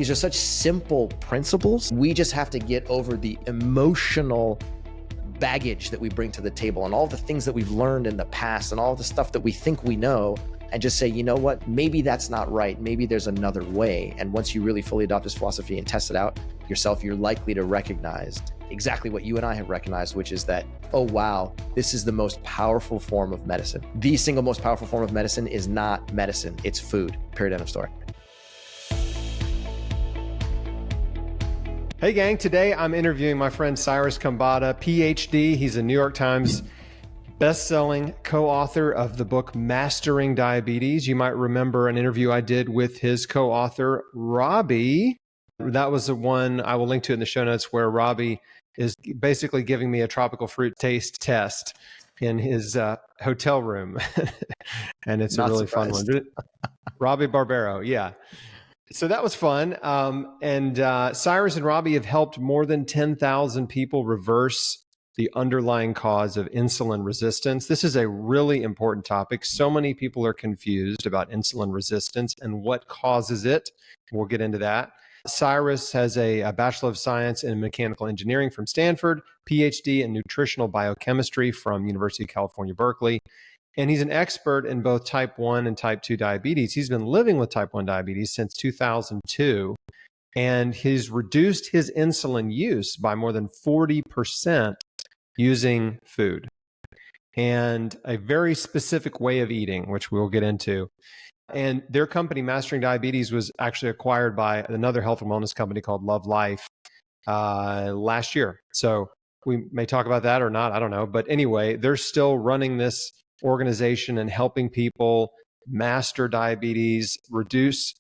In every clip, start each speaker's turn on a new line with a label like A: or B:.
A: These are such simple principles. We just have to get over the emotional baggage that we bring to the table and all the things that we've learned in the past and all the stuff that we think we know, and just say, you know what, maybe that's not right. Maybe there's another way. And once you really fully adopt this philosophy and test it out yourself, you're likely to recognize exactly what you and I have recognized, which is that, oh, wow, this is the most powerful form of medicine. The single most powerful form of medicine is not medicine, it's food. Period, end of story.
B: Hey gang, today I'm interviewing my friend Cyrus Khambatta PhD. He's a New York Times best-selling co-author of the book Mastering Diabetes. You might remember an interview I did with his co-author, Robbie. That was the one I will link to in the show notes, where Robbie is basically giving me a tropical fruit taste test in his hotel room. And it's
A: Not
B: a really
A: surprised.
B: fun one. Robbie Barbero, yeah. So that was fun. Cyrus and Robbie have helped more than 10,000 people reverse the underlying cause of insulin resistance. This is a really important topic. So many people are confused about insulin resistance and what causes it. We'll get into that. Cyrus has a Bachelor of Science in Mechanical Engineering from Stanford, PhD in Nutritional Biochemistry from University of California, Berkeley. And he's an expert in both type 1 and type 2 diabetes. He's been living with type 1 diabetes since 2002, and he's reduced his insulin use by more than 40% using food and a very specific way of eating, which we'll get into. And their company, Mastering Diabetes, was actually acquired by another health and wellness company called Love Life last year. So we may talk about that or not, I don't know. But anyway, they're still running this organization and helping people master diabetes, reduce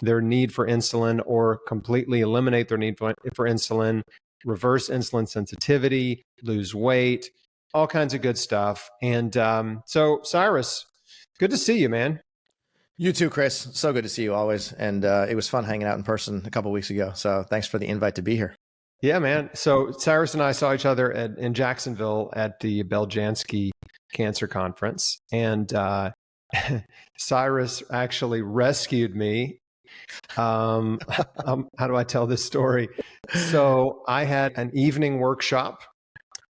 B: their need for insulin, or completely eliminate their need for insulin, reverse insulin sensitivity, lose weight, all kinds of good stuff. And so Cyrus, good to see you, man.
A: You too, Chris. So good to see you always. And it was fun hanging out in person a couple of weeks ago. So thanks for the invite to be here.
B: Yeah, man. So Cyrus and I saw each other in Jacksonville at the Beljanski Cancer Conference. And Cyrus actually rescued me. How do I tell this story? So I had an evening workshop.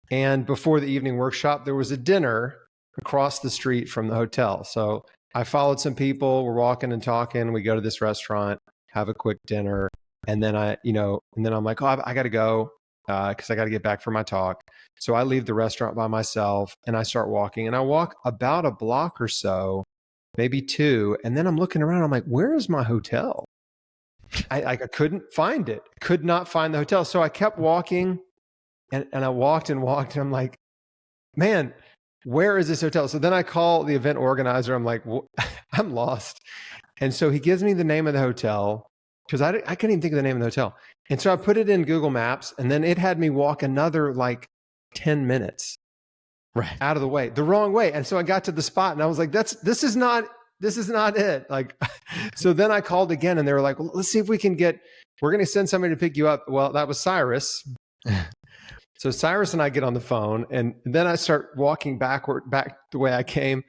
B: And before the evening workshop, there was a dinner across the street from the hotel. So I followed some people. We're walking and talking. We go to this restaurant, have a quick dinner. And then I'm like, oh, I got to go because I got to get back for my talk. So I leave the restaurant by myself and I start walking, and I walk about a block or so, maybe two. And then I'm looking around. I'm like, where is my hotel? I couldn't find it. Could not find the hotel. So I kept walking and I walked and walked. And I'm like, man, where is this hotel? So then I call the event organizer. I'm like, I'm lost. And so he gives me the name of the hotel, because I couldn't even think of the name of the hotel. And so I put it in Google Maps, and then it had me walk another like 10 minutes out of the way, the wrong way. And so I got to the spot and I was like, this is not it. Like, so then I called again and they were like, well, let's see if we're going to send somebody to pick you up. Well, that was Cyrus. So Cyrus and I get on the phone, and then I start walking back the way I came.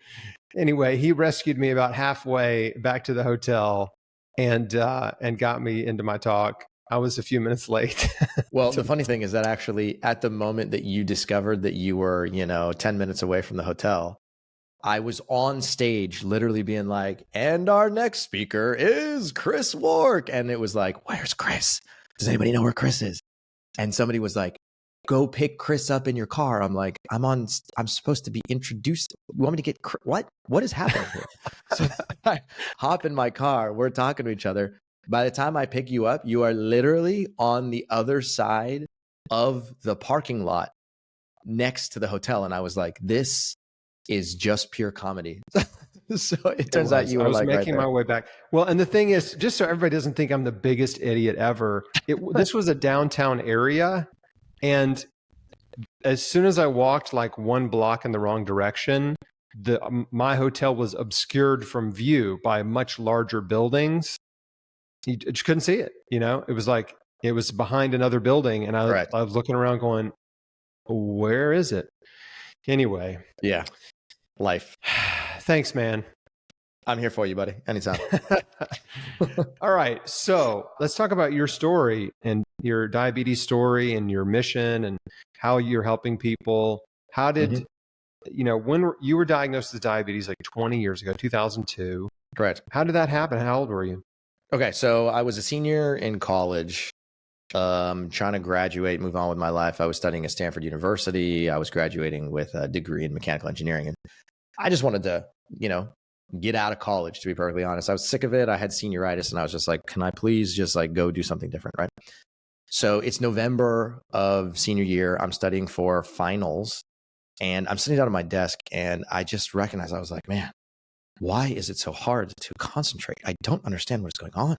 B: Anyway, he rescued me about halfway back to the hotel and got me into my talk. I was a few minutes late.
A: Well, the funny thing is that actually at the moment that you discovered that you were, 10 minutes away from the hotel, I was on stage literally being like, and our next speaker is Chris WARK. And it was like, where's Chris? Does anybody know where Chris is? And somebody was like, go pick Chris up in your car. I'm like, I'm supposed to be introduced. You want me to get, what is happening here? So I hop in my car. We're talking to each other. By the time I pick you up, you are literally on the other side of the parking lot next to the hotel. And I was like, this is just pure comedy. So it turns out you were like, I was making my
B: way back. Well, and the thing is, just so everybody doesn't think I'm the biggest idiot ever, this was a downtown area. And as soon as I walked like one block in the wrong direction, my hotel was obscured from view by much larger buildings. You just couldn't see it. It was like, it was behind another building. And I was looking around going, where is it? Anyway.
A: Yeah. Life.
B: Thanks, man.
A: I'm here for you, buddy. Anytime.
B: All right. So let's talk about your story and your diabetes story and your mission and how you're helping people. How did, when you were diagnosed with diabetes like 20 years ago, 2002?
A: Correct.
B: How did that happen? How old were you?
A: Okay. So I was a senior in college, trying to graduate, move on with my life. I was studying at Stanford University. I was graduating with a degree in mechanical engineering. And I just wanted to, get out of college, to be perfectly honest. I was sick of it. I had senioritis and I was just like, can I please just like go do something different, right? So it's November of senior year. I'm studying for finals and I'm sitting down at my desk and I just recognized, I was like, man, why is it so hard to concentrate? I don't understand what's going on.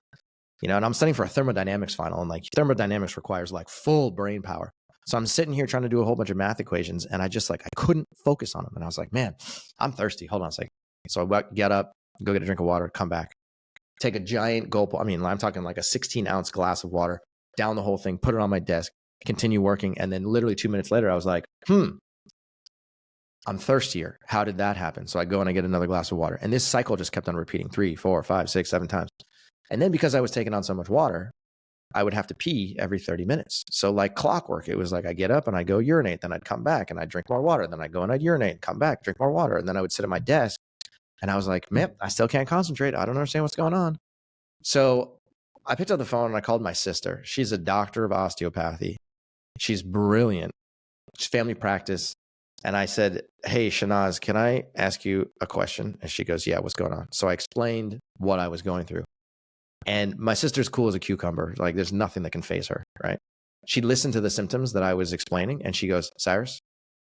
A: And I'm studying for a thermodynamics final, and like thermodynamics requires like full brain power. So I'm sitting here trying to do a whole bunch of math equations and I couldn't focus on them. And I was like, man, I'm thirsty. Hold on a second. So I get up, go get a drink of water, come back, take a giant gulp. I mean, I'm talking like a 16-ounce glass of water, down the whole thing, put it on my desk, continue working. And then literally 2 minutes later, I was like, I'm thirstier. How did that happen? So I go and I get another glass of water. And this cycle just kept on repeating 3, 4, 5, 6, 7 times. And then because I was taking on so much water, I would have to pee every 30 minutes. So like clockwork, it was like I get up and I go urinate, then I'd come back and I'd drink more water. Then I'd go and I'd urinate, come back, drink more water. And then I would sit at my desk and I was like, man, I still can't concentrate. I don't understand what's going on. So I picked up the phone and I called my sister. She's a doctor of osteopathy. She's brilliant. She's family practice. And I said, hey, Shanaz, can I ask you a question? And she goes, yeah, what's going on? So I explained what I was going through. And my sister's cool as a cucumber. Like there's nothing that can faze her, right? She listened to the symptoms that I was explaining and she goes, Cyrus,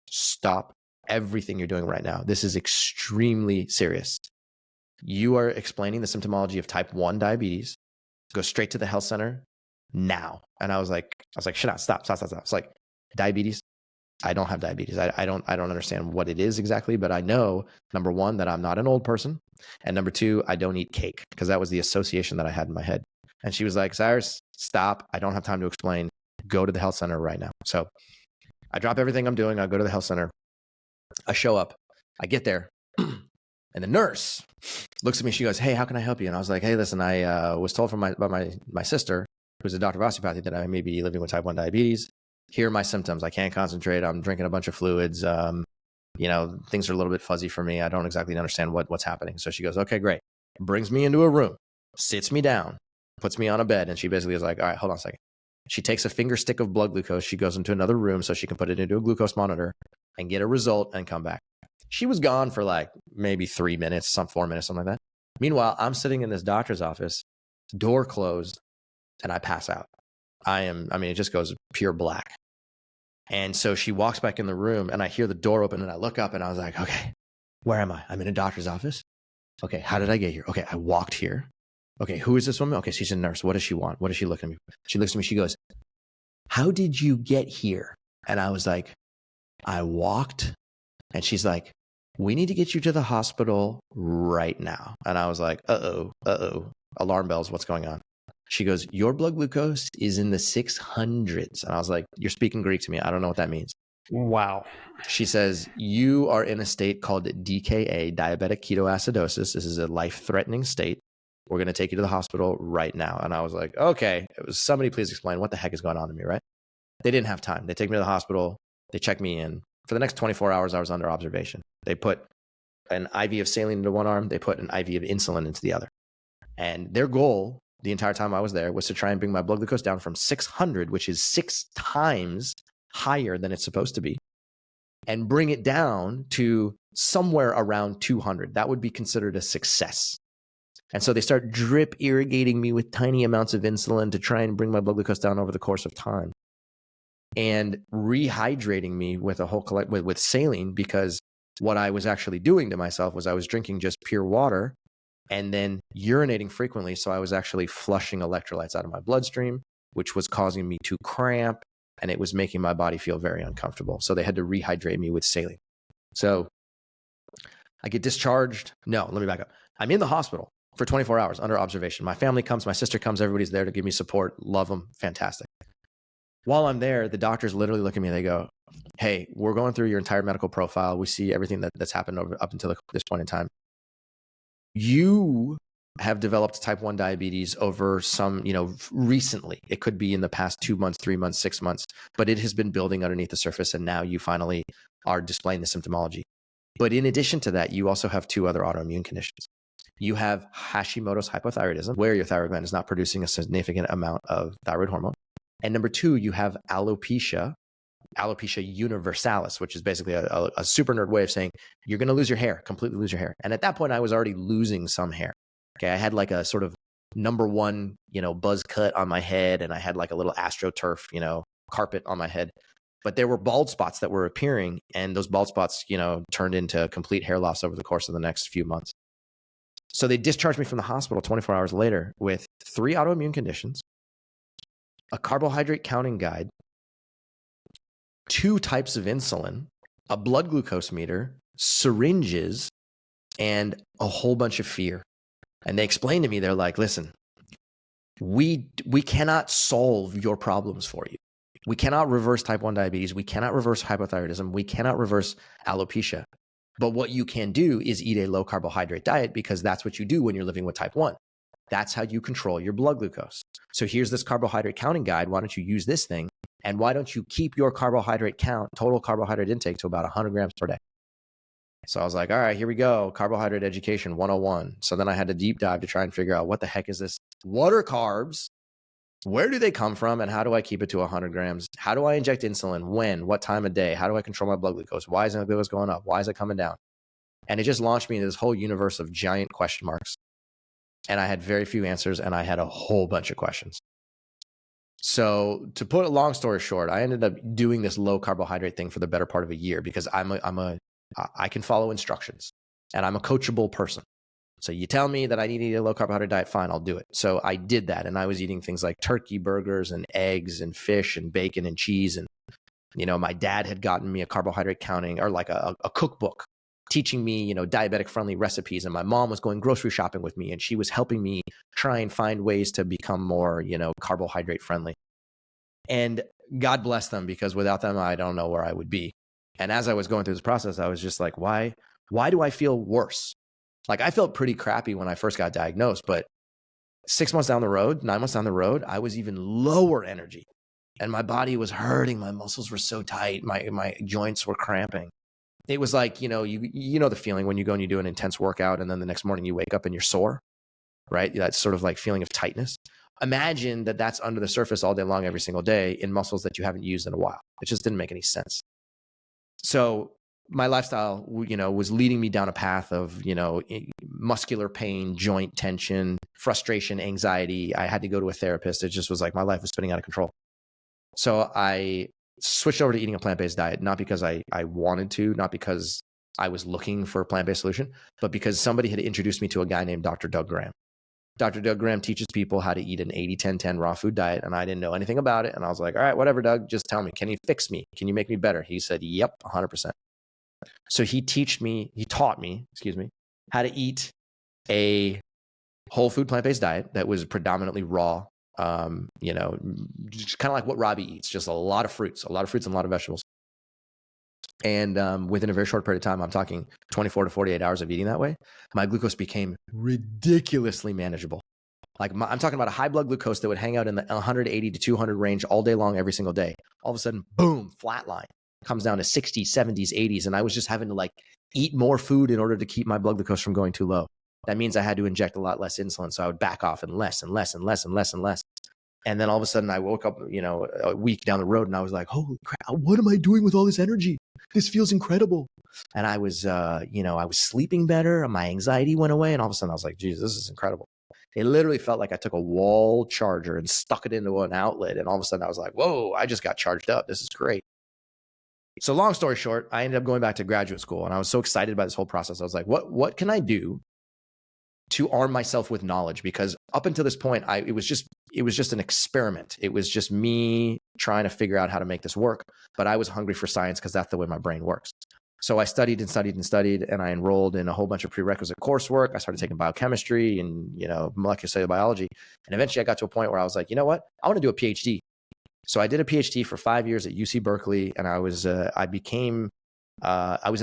A: stop everything you're doing right now. This is extremely serious. You are explaining the symptomology of type 1 diabetes. Go straight to the health center now. And I was like, Shanaz, stop. It's like, diabetes? I don't have diabetes. I don't understand what it is exactly, but I know, number one, that I'm not an old person. And number two, I don't eat cake, because that was the association that I had in my head. And she was like, Cyrus, stop. I don't have time to explain. Go to the health center right now. So I drop everything I'm doing. I go to the health center. I show up. I get there. And the nurse looks at me. She goes, hey, how can I help you? And I was like, hey, listen, I was told by my sister, who's a doctor of osteopathy, that I may be living with type 1 diabetes. Here are my symptoms. I can't concentrate. I'm drinking a bunch of fluids. Things are a little bit fuzzy for me. I don't exactly understand what's happening. So she goes, okay, great. Brings me into a room, sits me down, puts me on a bed. And she basically is like, all right, hold on a second. She takes a finger stick of blood glucose. She goes into another room so she can put it into a glucose monitor and get a result and come back. She was gone for like maybe 3 minutes, 4 minutes, something like that. Meanwhile, I'm sitting in this doctor's office, door closed, and I pass out. It just goes pure black. And so she walks back in the room and I hear the door open and I look up and I was like, okay, where am I? I'm in a doctor's office. Okay, how did I get here? Okay, I walked here. Okay, who is this woman? Okay, she's a nurse. What does she want? What does she look at me? She looks at me. She goes, how did you get here? And I was like, I walked. And she's like, we need to get you to the hospital right now. And I was like, uh-oh, alarm bells. What's going on? She goes, your blood glucose is in the 600s. And I was like, you're speaking Greek to me. I don't know what that means.
B: Wow.
A: She says, you are in a state called DKA, diabetic ketoacidosis. This is a life-threatening state. We're going to take you to the hospital right now. And I was like, okay, somebody please explain what the heck is going on to me, right? They didn't have time. They take me to the hospital. They check me in. For the next 24 hours, I was under observation. They put an IV of saline into one arm. They put an IV of insulin into the other. And their goal the entire time I was there was to try and bring my blood glucose down from 600, which is 6 times higher than it's supposed to be, and bring it down to somewhere around 200. That would be considered a success. And so they start drip irrigating me with tiny amounts of insulin to try and bring my blood glucose down over the course of time, and rehydrating me with with saline, because what I was actually doing to myself was I was drinking just pure water and then urinating frequently. So I was actually flushing electrolytes out of my bloodstream, which was causing me to cramp, and it was making my body feel very uncomfortable. So they had to rehydrate me with saline. So I get discharged. No, let me back up. I'm in the hospital for 24 hours under observation. My family comes, my sister comes, everybody's there to give me support. Love them. Fantastic. While I'm there, the doctors literally look at me and they go, hey, we're going through your entire medical profile. We see everything that's happened up until this point in time. You have developed type 1 diabetes over some, recently. It could be in the past 2 months, 3 months, 6 months, but it has been building underneath the surface. And now you finally are displaying the symptomology. But in addition to that, you also have 2 other autoimmune conditions. You have Hashimoto's hypothyroidism, where your thyroid gland is not producing a significant amount of thyroid hormone. And number 2, you have alopecia universalis, which is basically a super nerd way of saying you're going to lose your hair, completely lose your hair. And at that point, I was already losing some hair. Okay, I had like a sort of number 1, buzz cut on my head, and I had like a little AstroTurf, carpet on my head. But there were bald spots that were appearing, and those bald spots, turned into complete hair loss over the course of the next few months. So they discharged me from the hospital 24 hours later with 3 autoimmune conditions, a carbohydrate counting guide, 2 types of insulin, a blood glucose meter, syringes, and a whole bunch of fear. And they explained to me, they're like, listen, we cannot solve your problems for you. We cannot reverse type 1 diabetes. We cannot reverse hypothyroidism. We cannot reverse alopecia. But what you can do is eat a low carbohydrate diet, because that's what you do when you're living with type 1. That's how you control your blood glucose. So here's this carbohydrate counting guide. Why don't you use this thing? And why don't you keep your carbohydrate count, total carbohydrate intake, to about 100 grams per day? So I was like, all right, here we go. Carbohydrate education 101. So then I had to deep dive to try and figure out, what the heck is this? What are carbs? Where do they come from? And how do I keep it to 100 grams? How do I inject insulin? When? What time of day? How do I control my blood glucose? Why is my glucose going up? Why is it coming down? And it just launched me into this whole universe of giant question marks. And I had very few answers, and I had a whole bunch of questions. So to put a long story short, I ended up doing this low carbohydrate thing for the better part of a year, because I can follow instructions, and I'm a coachable person. So you tell me that I need to eat a low carbohydrate diet, fine, I'll do it. So I did that, and I was eating things like turkey burgers and eggs and fish and bacon and cheese. And, my dad had gotten me a carbohydrate counting, or like a cookbook, teaching me, diabetic friendly recipes. And my mom was going grocery shopping with me, and she was helping me try and find ways to become more, carbohydrate friendly. And God bless them, because without them, I don't know where I would be. And as I was going through this process, I was just like, why do I feel worse? Like, I felt pretty crappy when I first got diagnosed, but 6 months down the road, 9 months down the road, I was even lower energy, and my body was hurting. My muscles were so tight. My joints were cramping. It was like, you know the feeling when you go and you do an intense workout, and then the next morning you wake up and you're sore, right? That sort of like feeling of tightness. Imagine that that's under the surface all day long, every single day, in muscles that you haven't used in a while. It just didn't make any sense. So my lifestyle, was leading me down a path of, muscular pain, joint tension, frustration, anxiety. I had to go to a therapist. It just was like my life was spinning out of control. So I switched over to eating a plant-based diet, not because I wanted to, not because I was looking for a plant-based solution, but because somebody had introduced me to a guy named Dr. Doug Graham. Dr. Doug Graham teaches people how to eat an 80-10-10 raw food diet, and I didn't know anything about it. And I was like, all right, whatever, Doug, just tell me. Can you fix me? Can you make me better? He said, yep, 100%. So he taught me, how to eat a whole food plant-based diet that was predominantly raw, just kind of like what Robbie eats, just a lot of fruits and a lot of vegetables. And within a very short period of time, I'm talking 24 to 48 hours of eating that way, my glucose became ridiculously manageable. Like I'm talking about a high blood glucose that would hang out in the 180 to 200 range all day long, every single day. All of a sudden, boom, flatline. Comes down to 60s, 70s, 80s. And I was just having to eat more food in order to keep my blood glucose from going too low. That means I had to inject a lot less insulin. So I would back off and less and less and less and less and less. And then all of a sudden I woke up, a week down the road, and I was like, holy crap, what am I doing with all this energy? This feels incredible. And I was, I was sleeping better, and my anxiety went away. And all of a sudden I was like, geez, this is incredible. It literally felt like I took a wall charger and stuck it into an outlet. And all of a sudden I was like, whoa, I just got charged up. This is great. So long story short, I ended up going back to graduate school, and I was so excited by this whole process. I was like, what can I do to arm myself with knowledge? Because up until this point, it was just an experiment. It was just me trying to figure out how to make this work. But I was hungry for science, because that's the way my brain works. So I studied and studied and studied, and I enrolled in a whole bunch of prerequisite coursework. I started taking biochemistry and, molecular cellular biology. And eventually I got to a point where I was like, you know what? I want to do a PhD. So I did a PhD for 5 years at UC Berkeley, and I was in the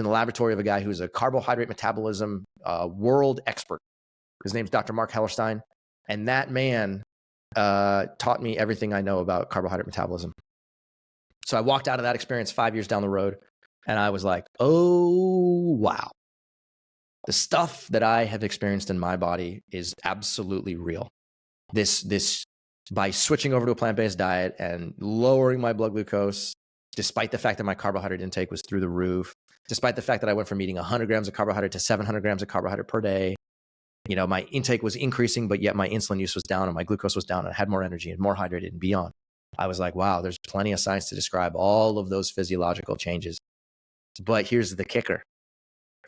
A: laboratory of a guy who's a carbohydrate metabolism world expert. His name's Dr. Mark Hellerstein. And that man taught me everything I know about carbohydrate metabolism. So I walked out of that experience 5 years down the road, and I was like, oh, wow. The stuff that I have experienced in my body is absolutely real. This by switching over to a plant-based diet and lowering my blood glucose, despite the fact that my carbohydrate intake was through the roof, despite the fact that I went from eating 100 grams of carbohydrate to 700 grams of carbohydrate per day, you know, my intake was increasing, but yet my insulin use was down and my glucose was down and I had more energy and more hydrated and beyond. I was like, wow, there's plenty of science to describe all of those physiological changes. But here's the kicker.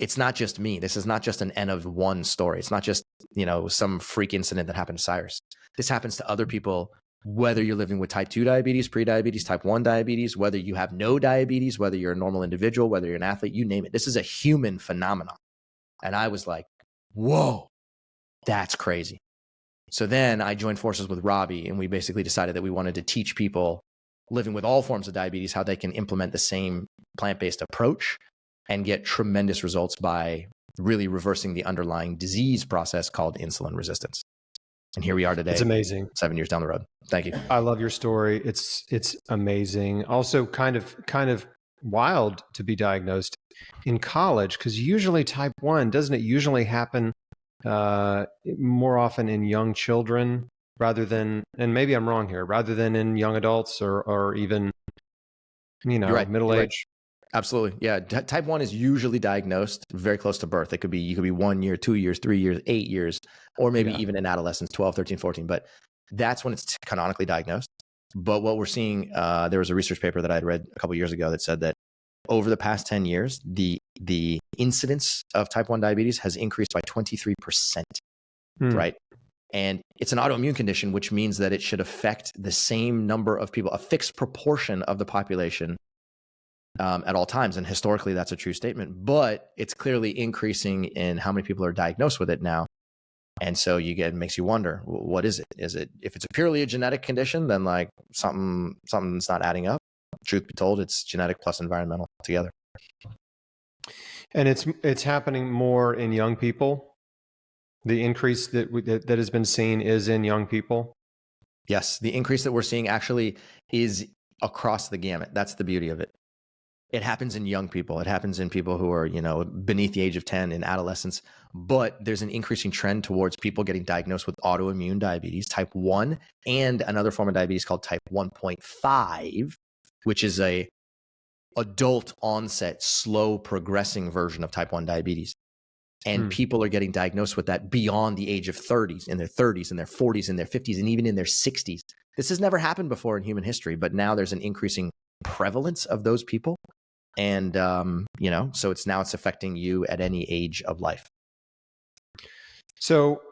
A: It's not just me. This is not just an N of one story. It's not just, you know, some freak incident that happened to Cyrus. This happens to other people, whether you're living with type 2 diabetes, pre-diabetes, type 1 diabetes, whether you have no diabetes, whether you're a normal individual, whether you're an athlete, you name it. This is a human phenomenon. And I was like, whoa, that's crazy. So then I joined forces with Robbie, and we basically decided that we wanted to teach people living with all forms of diabetes how they can implement the same plant-based approach and get tremendous results by really reversing the underlying disease process called insulin resistance. And here we are today.
B: It's amazing.
A: 7 years down the road. Thank you.
B: I love your story. It's amazing. Also kind of wild to be diagnosed in college, because usually type 1, doesn't it usually happen more often in young children rather than, and maybe I'm wrong here, rather than in young adults or even, you know,
A: right,
B: middle age? Right.
A: Absolutely. Yeah. Type 1 is usually diagnosed very close to birth. You could be 1 year, 2 years, 3 years, 8 years, or maybe even in adolescence, 12, 13, 14. But that's when it's canonically diagnosed. But what we're seeing, there was a research paper that I had read a couple of years ago that said that over the past 10 years, the incidence of type 1 diabetes has increased by 23%, right? And it's an autoimmune condition, which means that it should affect the same number of people, a fixed proportion of the population at all times. And historically, that's a true statement, but it's clearly increasing in how many people are diagnosed with it now. And so it makes you wonder, what is it? Is it, if it's purely a genetic condition, then like something's not adding up. Truth be told, it's genetic plus environmental together.
B: And it's happening more in young people. The increase that has been seen is in young people.
A: Yes, the increase that we're seeing actually is across the gamut. That's the beauty of it. It happens in young people. It happens in people who are, you know, beneath the age of 10 in adolescence. But there's an increasing trend towards people getting diagnosed with autoimmune diabetes, type 1, and another form of diabetes called type 1.5, which is a adult onset, slow progressing version of type 1 diabetes. And people are getting diagnosed with that beyond the age of 30s, in their 30s, in their 40s, in their 50s, and even in their 60s. This has never happened before in human history, but now there's an increasing prevalence of those people. And, you know, so it's affecting you at any age of life.
B: So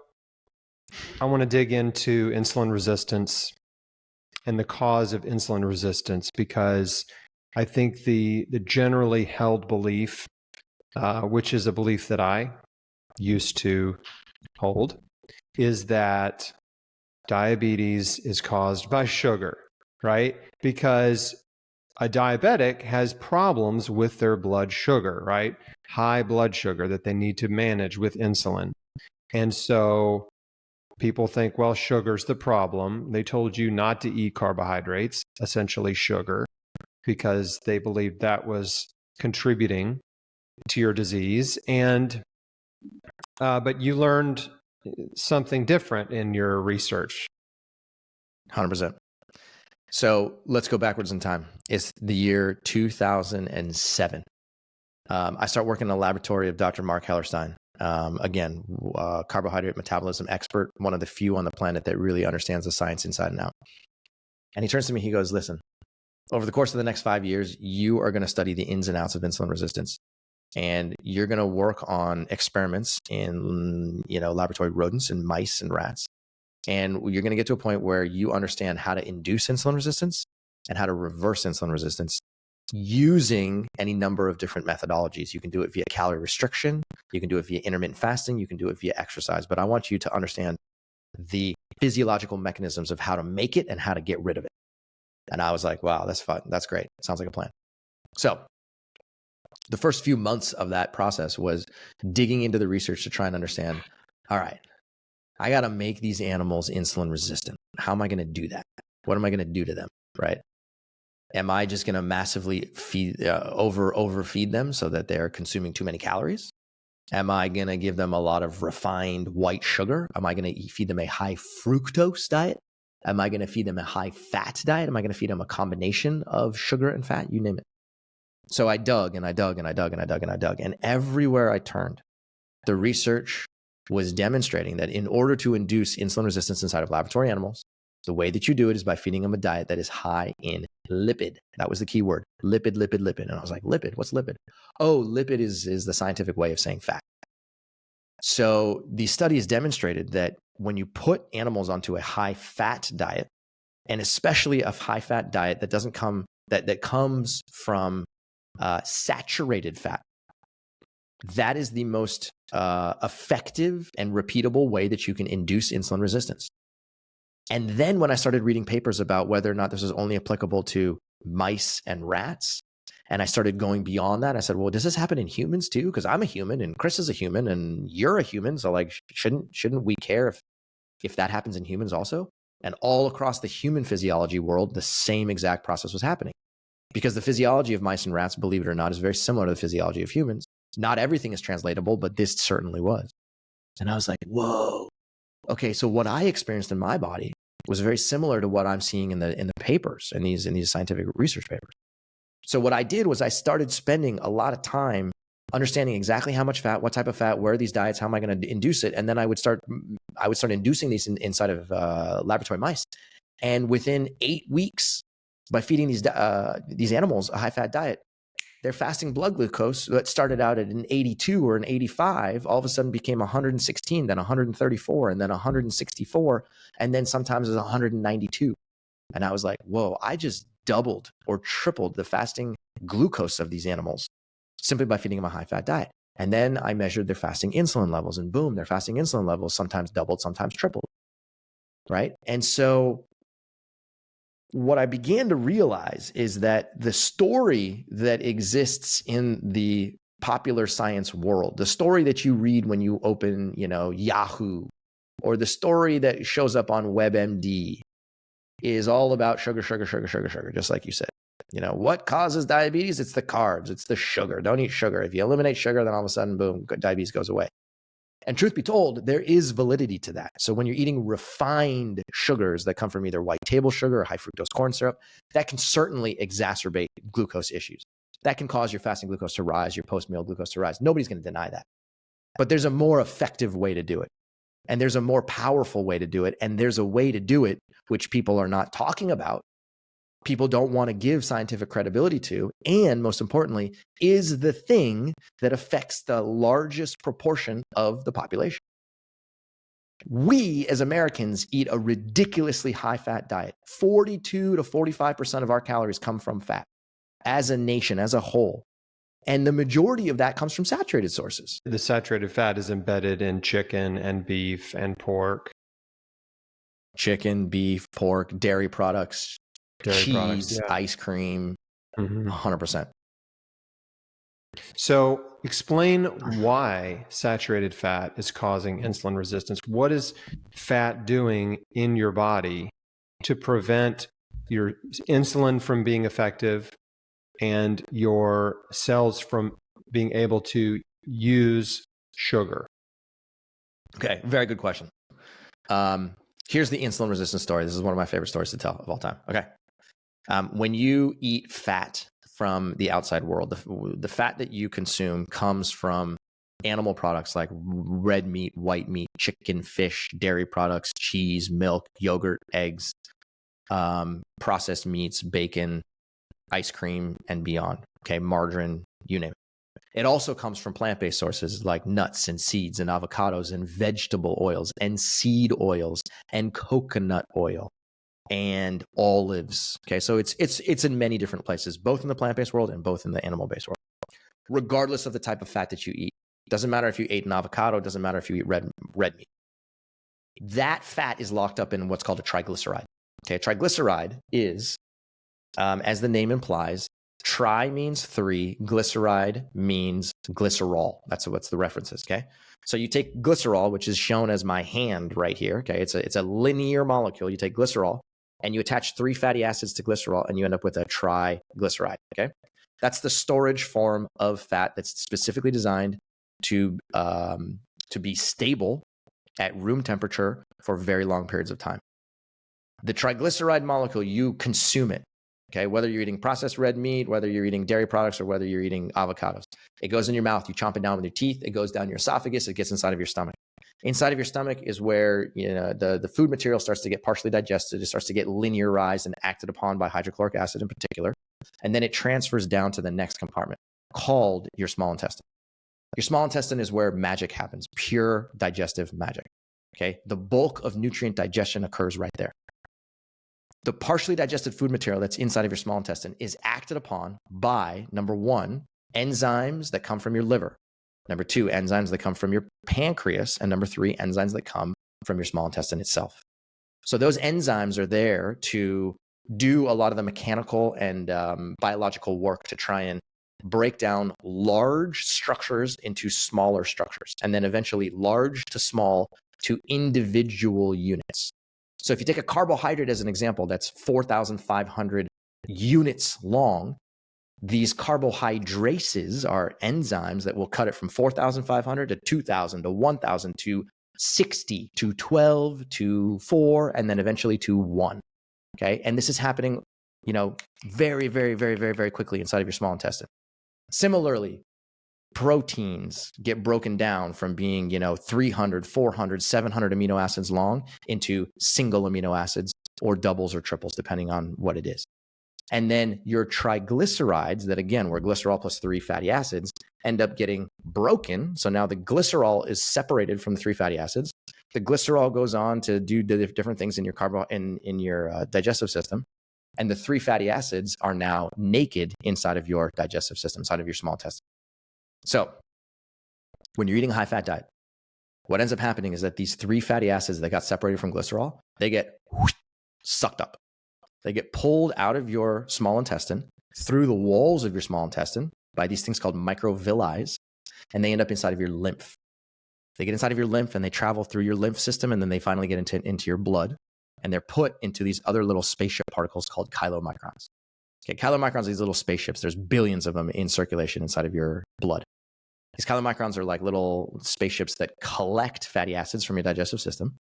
B: I want to dig into insulin resistance and the cause of insulin resistance, because I think the generally held belief, which is a belief that I used to hold, is that diabetes is caused by sugar, right? Because a diabetic has problems with their blood sugar, right? High blood sugar that they need to manage with insulin. And so people think, well, sugar's the problem. They told you not to eat carbohydrates, essentially sugar, because they believed that was contributing to your disease. And but you learned something different in your research.
A: 100%. So let's go backwards in time. It's the year 2007. I start working in the laboratory of Dr. Mark Hellerstein. Again, carbohydrate metabolism expert, one of the few on the planet that really understands the science inside and out. And he turns to me, he goes, listen, over the course of the next 5 years, you are going to study the ins and outs of insulin resistance. And you're going to work on experiments in, you know, laboratory rodents and mice and rats. And you're going to get to a point where you understand how to induce insulin resistance and how to reverse insulin resistance using any number of different methodologies. You can do it via calorie restriction. You can do it via intermittent fasting. You can do it via exercise. But I want you to understand the physiological mechanisms of how to make it and how to get rid of it. And I was like, wow, that's fun. That's great. Sounds like a plan. So the first few months of that process was digging into the research to try and understand, all right, I got to make these animals insulin resistant. How am I going to do that? What am I going to do to them, right? Am I just going to massively overfeed them so that they're consuming too many calories? Am I going to give them a lot of refined white sugar? Am I going to feed them a high fructose diet? Am I going to feed them a high fat diet? Am I going to feed them a combination of sugar and fat? You name it. So I dug and I dug and I dug and I dug and I dug. And everywhere I turned, the research was demonstrating that in order to induce insulin resistance inside of laboratory animals, the way that you do it is by feeding them a diet that is high in lipid. That was the key word, lipid, lipid, lipid. And I was like, lipid, what's lipid? Oh, lipid is the scientific way of saying fat. So these studies demonstrated that when you put animals onto a high fat diet, and especially a high fat diet that doesn't come, that comes from saturated fat, that is the most effective and repeatable way that you can induce insulin resistance. And then when I started reading papers about whether or not this was only applicable to mice and rats, and I started going beyond that, I said, well, does this happen in humans too? Because I'm a human and Chris is a human and you're a human. So like, shouldn't we care if that happens in humans also? And all across the human physiology world, the same exact process was happening. Because the physiology of mice and rats, believe it or not, is very similar to the physiology of humans. Not everything is translatable, but this certainly was. And I was like, whoa. Okay, so what I experienced in my body was very similar to what I'm seeing in the papers, in these scientific research papers. So what I did was I started spending a lot of time understanding exactly how much fat, what type of fat, where are these diets, how am I going to induce it, and then I would start inducing these inside of laboratory mice. And within 8 weeks, by feeding these animals a high fat diet, their fasting blood glucose that started out at an 82 or an 85, all of a sudden became 116, then 134, and then 164, and then sometimes it was 192. And I was like, whoa, I just doubled or tripled the fasting glucose of these animals simply by feeding them a high fat diet. And then I measured their fasting insulin levels, and boom, their fasting insulin levels sometimes doubled, sometimes tripled, right? And so what I began to realize is that the story that exists in the popular science world, the story that you read when you open, Yahoo, or the story that shows up on WebMD, is all about sugar, sugar, sugar, sugar, sugar, just like you said. What causes diabetes? It's the carbs, it's the sugar. Don't eat sugar. If you eliminate sugar, then all of a sudden, boom, diabetes goes away. And truth be told, there is validity to that. So when you're eating refined sugars that come from either white table sugar or high fructose corn syrup, that can certainly exacerbate glucose issues. That can cause your fasting glucose to rise, your post-meal glucose to rise. Nobody's going to deny that. But there's a more effective way to do it. And there's a more powerful way to do it. And there's a way to do it which people are not talking about. People don't want to give scientific credibility to, and most importantly, is the thing that affects the largest proportion of the population. We as Americans eat a ridiculously high fat diet. 42 to 45% of our calories come from fat as a nation, as a whole. And the majority of that comes from saturated sources.
B: The saturated fat is embedded in chicken and beef and pork.
A: Chicken, beef, pork, dairy products, cheese,
B: products, yeah.
A: Ice cream, 100%.
B: So explain why saturated fat is causing insulin resistance. What is fat doing in your body to prevent your insulin from being effective and your cells from being able to use sugar?
A: Okay, very good question. Here's the insulin resistance story. This is one of my favorite stories to tell of all time. Okay. When you eat fat from the outside world, the fat that you consume comes from animal products like red meat, white meat, chicken, fish, dairy products, cheese, milk, yogurt, eggs, processed meats, bacon, ice cream, and beyond. Okay, margarine, you name it. It also comes from plant-based sources like nuts and seeds and avocados and vegetable oils and seed oils and coconut oil and olives. Okay, so it's in many different places, both in the plant-based world and both in the animal-based world. Regardless of the type of fat that you eat, doesn't matter if you ate an avocado, doesn't matter if you eat red meat. That fat is locked up in what's called a triglyceride. Okay, a triglyceride is, as the name implies, tri means 3, glyceride means glycerol. That's what's the references, okay? So you take glycerol, which is shown as my hand right here. Okay, it's a linear molecule. You take glycerol and you attach 3 fatty acids to glycerol, and you end up with a triglyceride. Okay, that's the storage form of fat that's specifically designed to be stable at room temperature for very long periods of time. The triglyceride molecule, you consume it. Okay, whether you're eating processed red meat, whether you're eating dairy products, or whether you're eating avocados, it goes in your mouth. You chomp it down with your teeth. It goes down your esophagus. It gets inside of your stomach. Inside of your stomach is where the food material starts to get partially digested. It starts to get linearized and acted upon by hydrochloric acid in particular, and then it transfers down to the next compartment called your small intestine. Your small intestine is where magic happens, pure digestive magic. Okay, the bulk of nutrient digestion occurs right there. The partially digested food material that's inside of your small intestine is acted upon by, number 1, enzymes that come from your liver. Number 2, enzymes that come from your pancreas. And number 3, enzymes that come from your small intestine itself. So those enzymes are there to do a lot of the mechanical and biological work to try and break down large structures into smaller structures, and then eventually large to small to individual units. So if you take a carbohydrate as an example, that's 4,500 units long. These carbohydrases are enzymes that will cut it from 4,500 to 2,000 to 1,000 to 60 to 12 to 4, and then eventually to 1. Okay, and this is happening, very, very, very, very, very quickly inside of your small intestine. Similarly, proteins get broken down from being, 300, 400, 700 amino acids long into single amino acids or doubles or triples, depending on what it is. And then your triglycerides, that again, were glycerol plus 3 fatty acids, end up getting broken. So now the glycerol is separated from the 3 fatty acids. The glycerol goes on to do different things in your in your digestive system. And the 3 fatty acids are now naked inside of your digestive system, inside of your small intestine. So when you're eating a high-fat diet, what ends up happening is that these 3 fatty acids that got separated from glycerol, they get sucked up. They get pulled out of your small intestine through the walls of your small intestine by these things called microvilli, and they end up inside of your lymph. They get inside of your lymph and they travel through your lymph system, and then they finally get into your blood, and they're put into these other little spaceship particles called chylomicrons. Okay, chylomicrons are these little spaceships. There's billions of them in circulation inside of your blood. These chylomicrons are like little spaceships that collect fatty acids from your digestive system,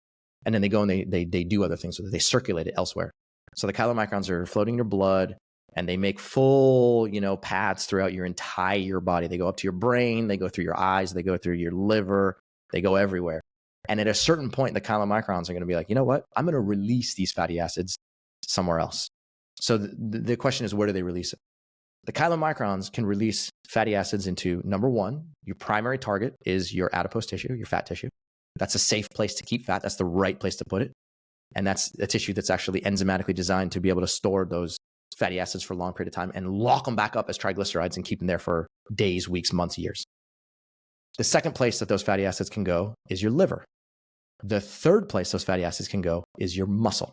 A: and then they go and they do other things with it. They circulate it elsewhere. So the chylomicrons are floating in your blood, and they make full, paths throughout your entire body. They go up to your brain, they go through your eyes, they go through your liver, they go everywhere. And at a certain point, the chylomicrons are going to be like, you know what? I'm going to release these fatty acids somewhere else. So the question is, where do they release it? The chylomicrons can release fatty acids into, number 1, your primary target is your adipose tissue, your fat tissue. That's a safe place to keep fat. That's the right place to put it. And that's a tissue that's actually enzymatically designed to be able to store those fatty acids for a long period of time and lock them back up as triglycerides and keep them there for days, weeks, months, years. The second place that those fatty acids can go is your liver. The third place those fatty acids can go is your muscle.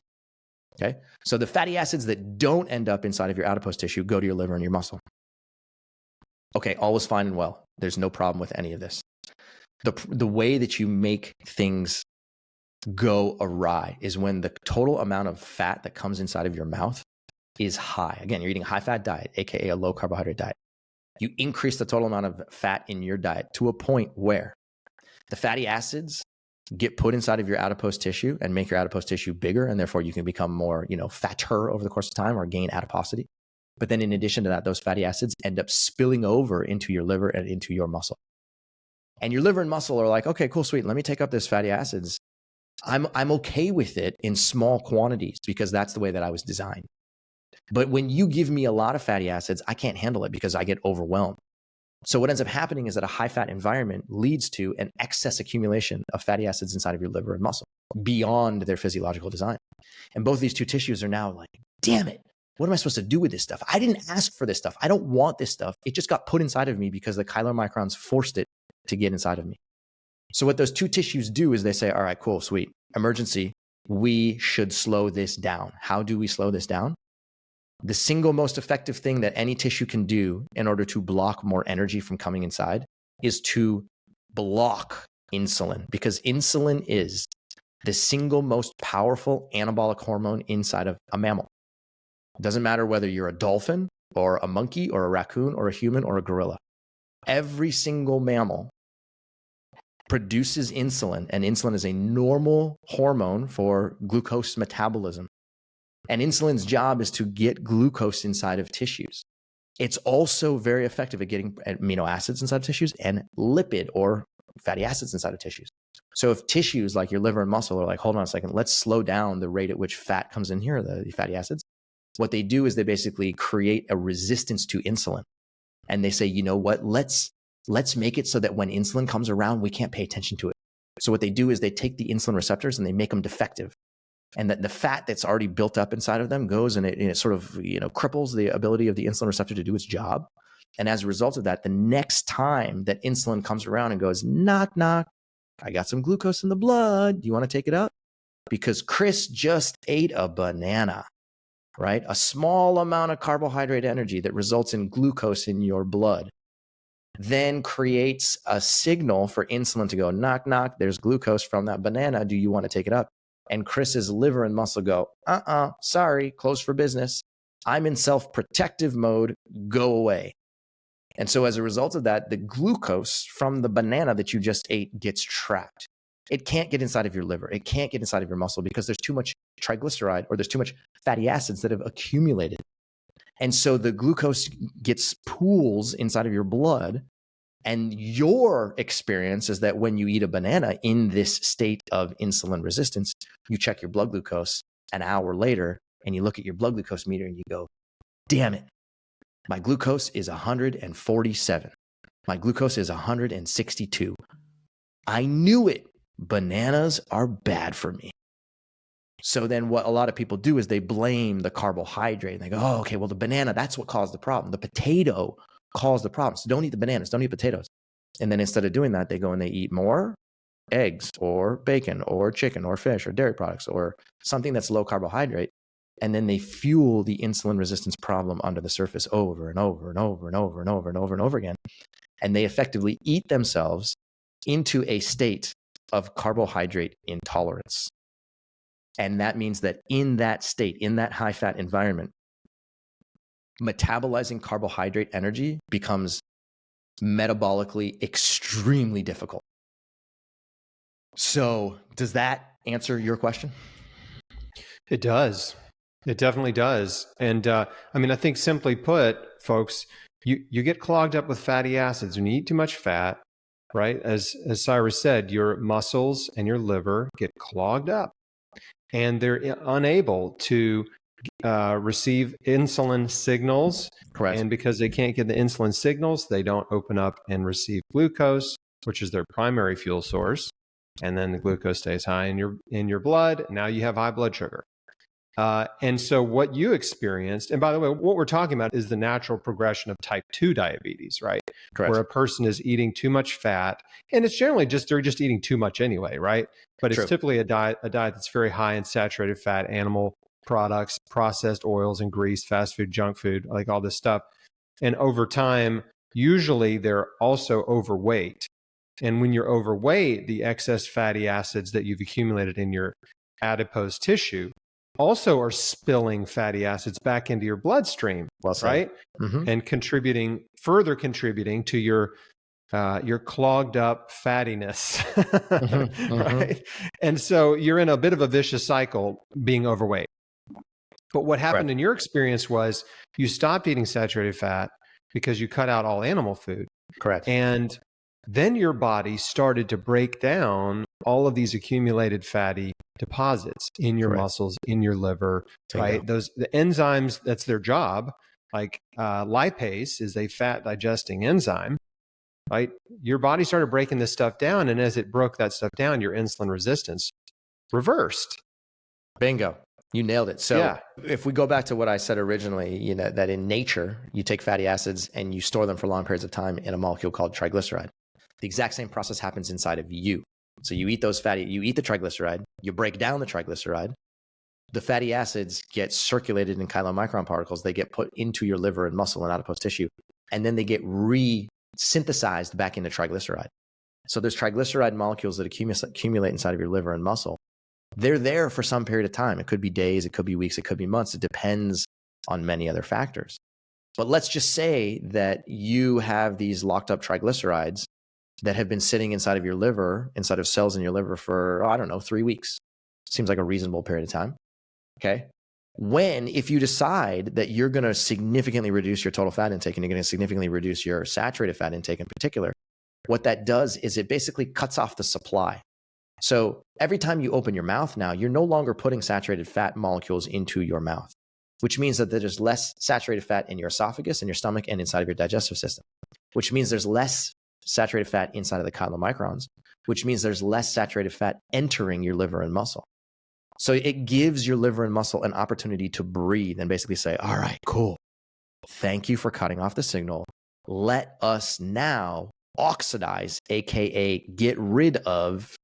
A: Okay, so the fatty acids that don't end up inside of your adipose tissue go to your liver and your muscle. Okay, all is fine and well. There's no problem with any of this. The way that you make things go awry is when the total amount of fat that comes inside of your mouth is high. Again, you're eating a high-fat diet, aka a low-carbohydrate diet. You increase the total amount of fat in your diet to a point where the fatty acids get put inside of your adipose tissue and make your adipose tissue bigger, and therefore you can become more, fatter over the course of time or gain adiposity. But then in addition to that, those fatty acids end up spilling over into your liver and into your muscle. And your liver and muscle are like, okay, cool, sweet. Let me take up this fatty acids. I'm okay with it in small quantities because that's the way that I was designed. But when you give me a lot of fatty acids, I can't handle it because I get overwhelmed. So what ends up happening is that a high-fat environment leads to an excess accumulation of fatty acids inside of your liver and muscle beyond their physiological design. And both these two tissues are now like, damn it, what am I supposed to do with this stuff? I didn't ask for this stuff. I don't want this stuff. It just got put inside of me because the chylomicrons forced it to get inside of me. So what those two tissues do is they say, all right, cool, sweet, emergency, we should slow this down. How do we slow this down? The single most effective thing that any tissue can do in order to block more energy from coming inside is to block insulin, because insulin is the single most powerful anabolic hormone inside of a mammal. It doesn't matter whether you're a dolphin or a monkey or a raccoon or a human or a gorilla. Every single mammal produces insulin, and insulin is a normal hormone for glucose metabolism. And insulin's job is to get glucose inside of tissues. It's also very effective at getting amino acids inside of tissues and lipid or fatty acids inside of tissues. So if tissues like your liver and muscle are like, hold on a second, let's slow down the rate at which fat comes in here, the fatty acids, what they do is they basically create a resistance to insulin. And they say, you know what, let's make it so that when insulin comes around, we can't pay attention to it. So what they do is they take the insulin receptors and they make them defective. And that the fat that's already built up inside of them goes and it sort of, cripples the ability of the insulin receptor to do its job. And as a result of that, the next time that insulin comes around and goes, knock, knock, I got some glucose in the blood. Do you want to take it up? Because Chris just ate a banana, right? A small amount of carbohydrate energy that results in glucose in your blood then creates a signal for insulin to go, knock, knock, there's glucose from that banana. Do you want to take it up? And Chris's liver and muscle go, sorry, closed for business. I'm in self-protective mode, go away. And so as a result of that, the glucose from the banana that you just ate gets trapped. It can't get inside of your liver. It can't get inside of your muscle because there's too much triglyceride or there's too much fatty acids that have accumulated. And so the glucose gets pools inside of your blood. And your experience is that when you eat a banana in this state of insulin resistance, you check your blood glucose an hour later and you look at your blood glucose meter and you go, damn it, my glucose is 147. My glucose is 162. I knew it. Bananas are bad for me. So then what a lot of people do is they blame the carbohydrate and they go, oh, okay, well, the banana, that's what caused the problem. The potato caused the problem. So don't eat the bananas, don't eat potatoes. And then instead of doing that, they go and they eat more eggs or bacon or chicken or fish or dairy products or something that's low carbohydrate. And then they fuel the insulin resistance problem under the surface over and over and over and over and over and over and over again. And they effectively eat themselves into a state of carbohydrate intolerance. And that means that in that state, in that high fat environment, metabolizing carbohydrate energy becomes metabolically extremely difficult. So does that answer your question?
B: It does. It definitely does. And I think simply put, folks, you get clogged up with fatty acids when you eat too much fat, right? As Cyrus said, your muscles and your liver get clogged up and they're unable to receive insulin signals.
A: Correct.
B: And because they can't get the insulin signals, they don't open up and receive glucose, which is their primary fuel source. And then the glucose stays high in your blood. Now you have high blood sugar. And so what you experienced, and by the way, what we're talking about is the natural progression of type 2 diabetes, right?
A: Correct.
B: Where a person is eating too much fat, and it's generally they're just eating too much anyway, right? But it's typically a diet that's very high in saturated fat, animal products, processed oils and grease, fast food, junk food, like all this stuff. And over time, usually they're also overweight. And when you're overweight, the excess fatty acids that you've accumulated in your adipose tissue also are spilling fatty acids back into your bloodstream, right? Mm-hmm. And further contributing to your clogged up fattiness, mm-hmm. right? And so you're in a bit of a vicious cycle being overweight. But what happened in your experience was you stopped eating saturated fat because you cut out all animal food.
A: Correct.
B: And then your body started to break down all of these accumulated fatty deposits in your muscles, in your liver, right? The enzymes, that's their job. Like lipase is a fat digesting enzyme, right? Your body started breaking this stuff down. And as it broke that stuff down, your insulin resistance reversed.
A: Bingo. You nailed it. So if we go back to what I said originally, that in nature, you take fatty acids and you store them for long periods of time in a molecule called triglyceride. The exact same process happens inside of you. So you eat the triglyceride, you break down the triglyceride, the fatty acids get circulated in chylomicron particles, they get put into your liver and muscle and adipose tissue, and then they get re-synthesized back into triglyceride. So there's triglyceride molecules that accumulate inside of your liver and muscle. They're there for some period of time. It could be days, it could be weeks, it could be months. It depends on many other factors. But let's just say that you have these locked up triglycerides that have been sitting inside of your liver, inside of cells in your liver for, I don't know, 3 weeks. Seems like a reasonable period of time. Okay. If you decide that you're going to significantly reduce your total fat intake and you're going to significantly reduce your saturated fat intake in particular, what that does is it basically cuts off the supply. So every time you open your mouth now, you're no longer putting saturated fat molecules into your mouth, which means that there's less saturated fat in your esophagus, in your stomach, and inside of your digestive system, which means there's less saturated fat inside of the chylomicrons, which means there's less saturated fat entering your liver and muscle. So it gives your liver and muscle an opportunity to breathe and basically say, all right, cool. Thank you for cutting off the signal. Let us now oxidize, AKA get rid of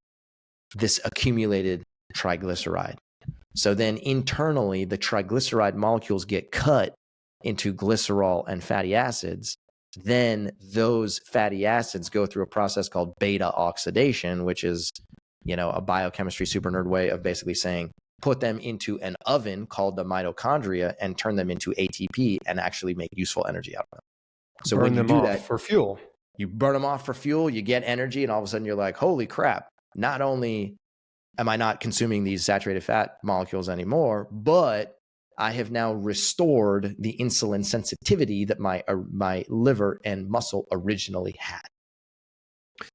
A: this accumulated triglyceride. So then internally, the triglyceride molecules get cut into glycerol and fatty acids. Then those fatty acids go through a process called beta oxidation, which is, a biochemistry super nerd way of basically saying, put them into an oven called the mitochondria and turn them into ATP and actually make useful energy out of them. So when you do that
B: for fuel,
A: you burn them off for fuel, you get energy, and all of a sudden you're like, holy crap, not only am I not consuming these saturated fat molecules anymore, but I have now restored the insulin sensitivity that my liver and muscle originally had.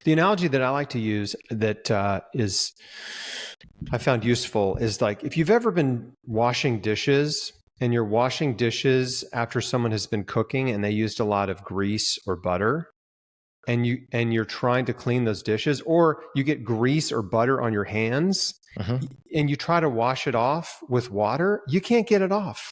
B: The analogy that I like to use that I found useful is like if you've ever been washing dishes and you're washing dishes after someone has been cooking and they used a lot of grease or butter, and you're trying to clean those dishes, or you get grease or butter on your hands and you try to wash it off with water, you can't get it off.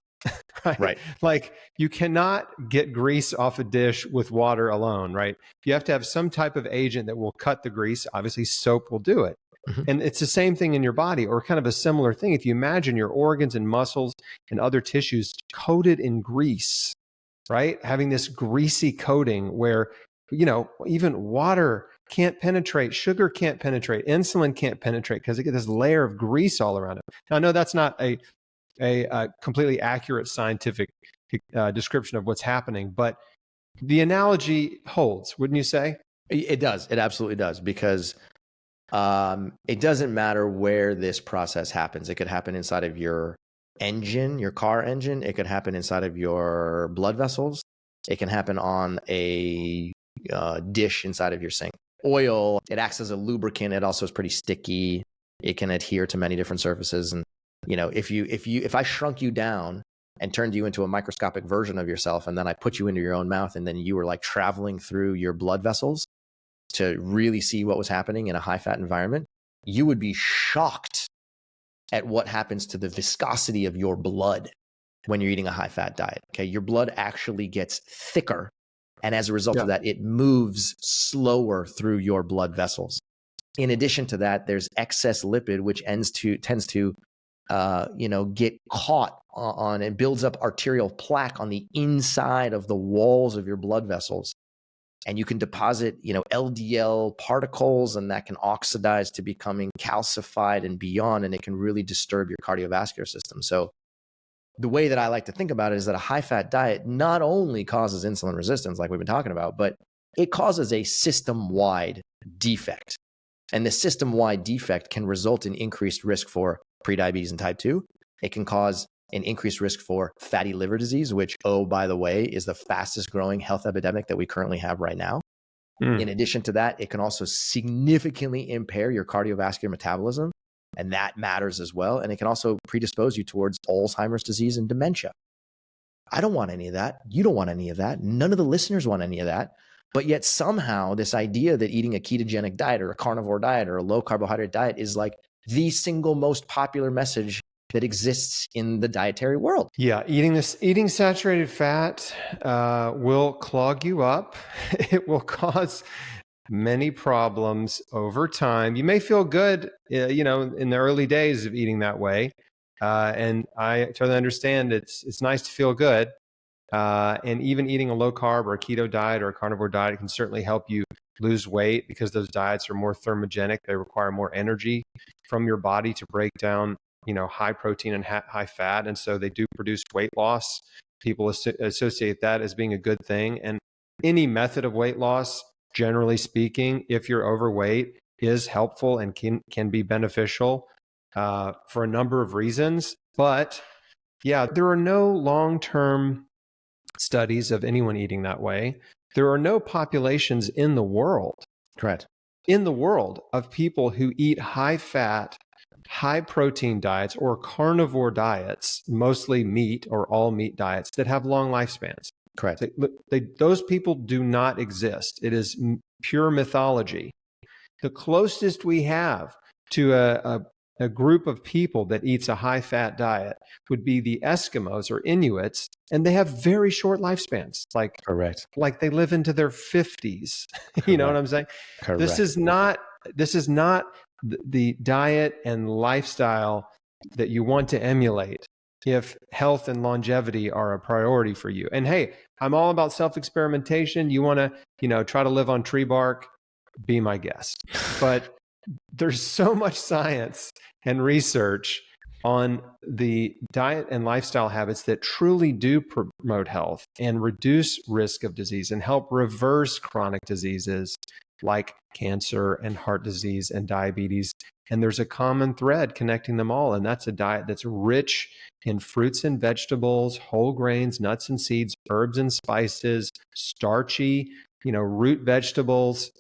B: Right. Like you cannot get grease off a dish with water alone, right? You have to have some type of agent that will cut the grease. Obviously, soap will do it. And it's the same thing in your body, or kind of a similar thing. If you imagine your organs and muscles and other tissues coated in grease, right? Having this greasy coating where, even water can't penetrate, sugar can't penetrate, insulin can't penetrate because they get this layer of grease all around it. Now, I know that's not a completely accurate scientific description of what's happening, but the analogy holds, wouldn't you say?
A: It does. It absolutely does, because it doesn't matter where this process happens. It could happen inside of your engine, your car engine. It could happen inside of your blood vessels. It can happen on a dish inside of your sink. Oil, it acts as a lubricant. It also is pretty sticky. It can adhere to many different surfaces. And if I shrunk you down and turned you into a microscopic version of yourself, and then I put you into your own mouth, and then you were like traveling through your blood vessels to really see what was happening in a high fat environment, you would be shocked at what happens to the viscosity of your blood when you're eating a high fat diet. Okay. Your blood actually gets thicker. And as a result of that, it moves slower through your blood vessels. In addition to that, there's excess lipid, which tends to get caught on and builds up arterial plaque on the inside of the walls of your blood vessels. And you can deposit, LDL particles, and that can oxidize to becoming calcified and beyond, and it can really disturb your cardiovascular system. So the way that I like to think about it is that a high-fat diet not only causes insulin resistance, like we've been talking about, but it causes a system-wide defect. And the system-wide defect can result in increased risk for prediabetes and type 2. It can cause an increased risk for fatty liver disease, which, by the way, is the fastest growing health epidemic that we currently have right now. In addition to that, it can also significantly impair your cardiovascular metabolism, and that matters as well. And it can also predispose you towards Alzheimer's disease and dementia. I don't want any of that. You don't want any of that. None of the listeners want any of that. But yet somehow this idea that eating a ketogenic diet or a carnivore diet or a low carbohydrate diet is like the single most popular message that exists in the dietary world.
B: Yeah, eating saturated fat will clog you up. It will cause many problems over time. You may feel good, in the early days of eating that way, and I totally understand. It's nice to feel good, and even eating a low carb or a keto diet or a carnivore diet can certainly help you lose weight because those diets are more thermogenic. They require more energy from your body to break down, high protein and high fat. And so they do produce weight loss. People associate that as being a good thing. And any method of weight loss, generally speaking, if you're overweight, is helpful and can be beneficial for a number of reasons. But yeah, there are no long-term studies of anyone eating that way. There are no populations in the world,
A: Correct,
B: of people who eat high-fat, high-protein diets or carnivore diets, mostly meat or all meat diets that have long lifespans.
A: correct.
B: Those people do not exist. It is pure mythology. The closest we have to a group of people that eats a high-fat diet would be the Eskimos or Inuits, and they have very short lifespans.
A: Correct.
B: Like they live into their 50s. You know what I'm saying?
A: Correct.
B: This is not the diet and lifestyle that you want to emulate if health and longevity are a priority for you. And hey, I'm all about self-experimentation. You want to, try to live on tree bark, be my guest. But there's so much science and research on the diet and lifestyle habits that truly do promote health and reduce risk of disease and help reverse chronic diseases like cancer and heart disease and diabetes. And there's a common thread connecting them all. And that's a diet that's rich in fruits and vegetables, whole grains, nuts and seeds, herbs and spices, starchy, root vegetables,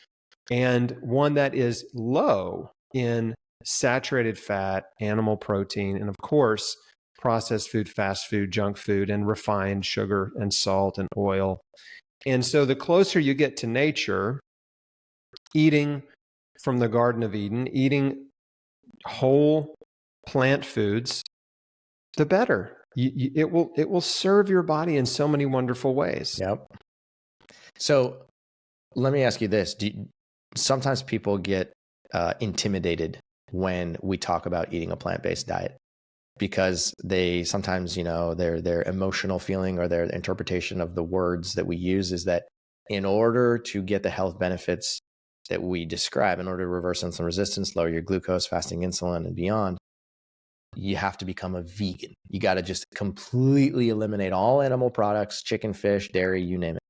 B: and one that is low in saturated fat, animal protein, and of course, processed food, fast food, junk food, and refined sugar and salt and oil. And so the closer you get to nature, eating from the Garden of Eden, eating whole plant foods, the better. It will serve your body in so many wonderful ways.
A: Yep. So let me ask you this. Sometimes people get intimidated when we talk about eating a plant-based diet because they sometimes, their emotional feeling or their interpretation of the words that we use is that in order to get the health benefits that we describe, in order to reverse insulin resistance, lower your glucose, fasting insulin, and beyond, you have to become a vegan. You got to just completely eliminate all animal products, chicken, fish, dairy, you name it.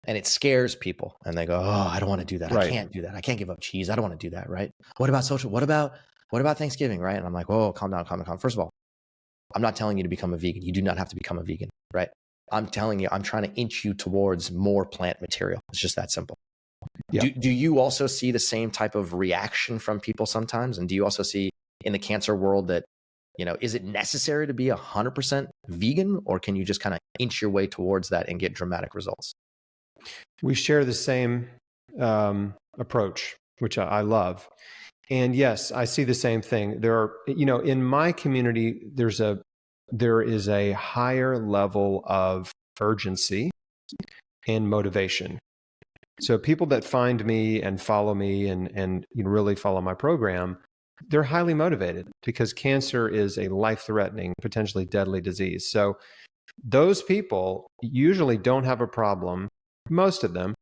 A: And it scares people. And they go, oh, I don't want to do that. Right. I can't do that. I can't give up cheese. I don't want to do that. Right. What about social? What about Thanksgiving? Right. And I'm like, whoa, calm down. First of all, I'm not telling you to become a vegan. You do not have to become a vegan. Right. I'm telling you, I'm trying to inch you towards more plant material. It's just that simple. Yeah. Do you also see the same type of reaction from people sometimes? And do you also see in the cancer world that, is it necessary to be 100% vegan, or can you just kind of inch your way towards that and get dramatic results?
B: We share the same approach, which I love. And yes, I see the same thing. There are, in my community, there is a higher level of urgency and motivation. So people that find me and follow me and really follow my program, they're highly motivated because cancer is a life-threatening, potentially deadly disease. So those people usually don't have a problem, most of them,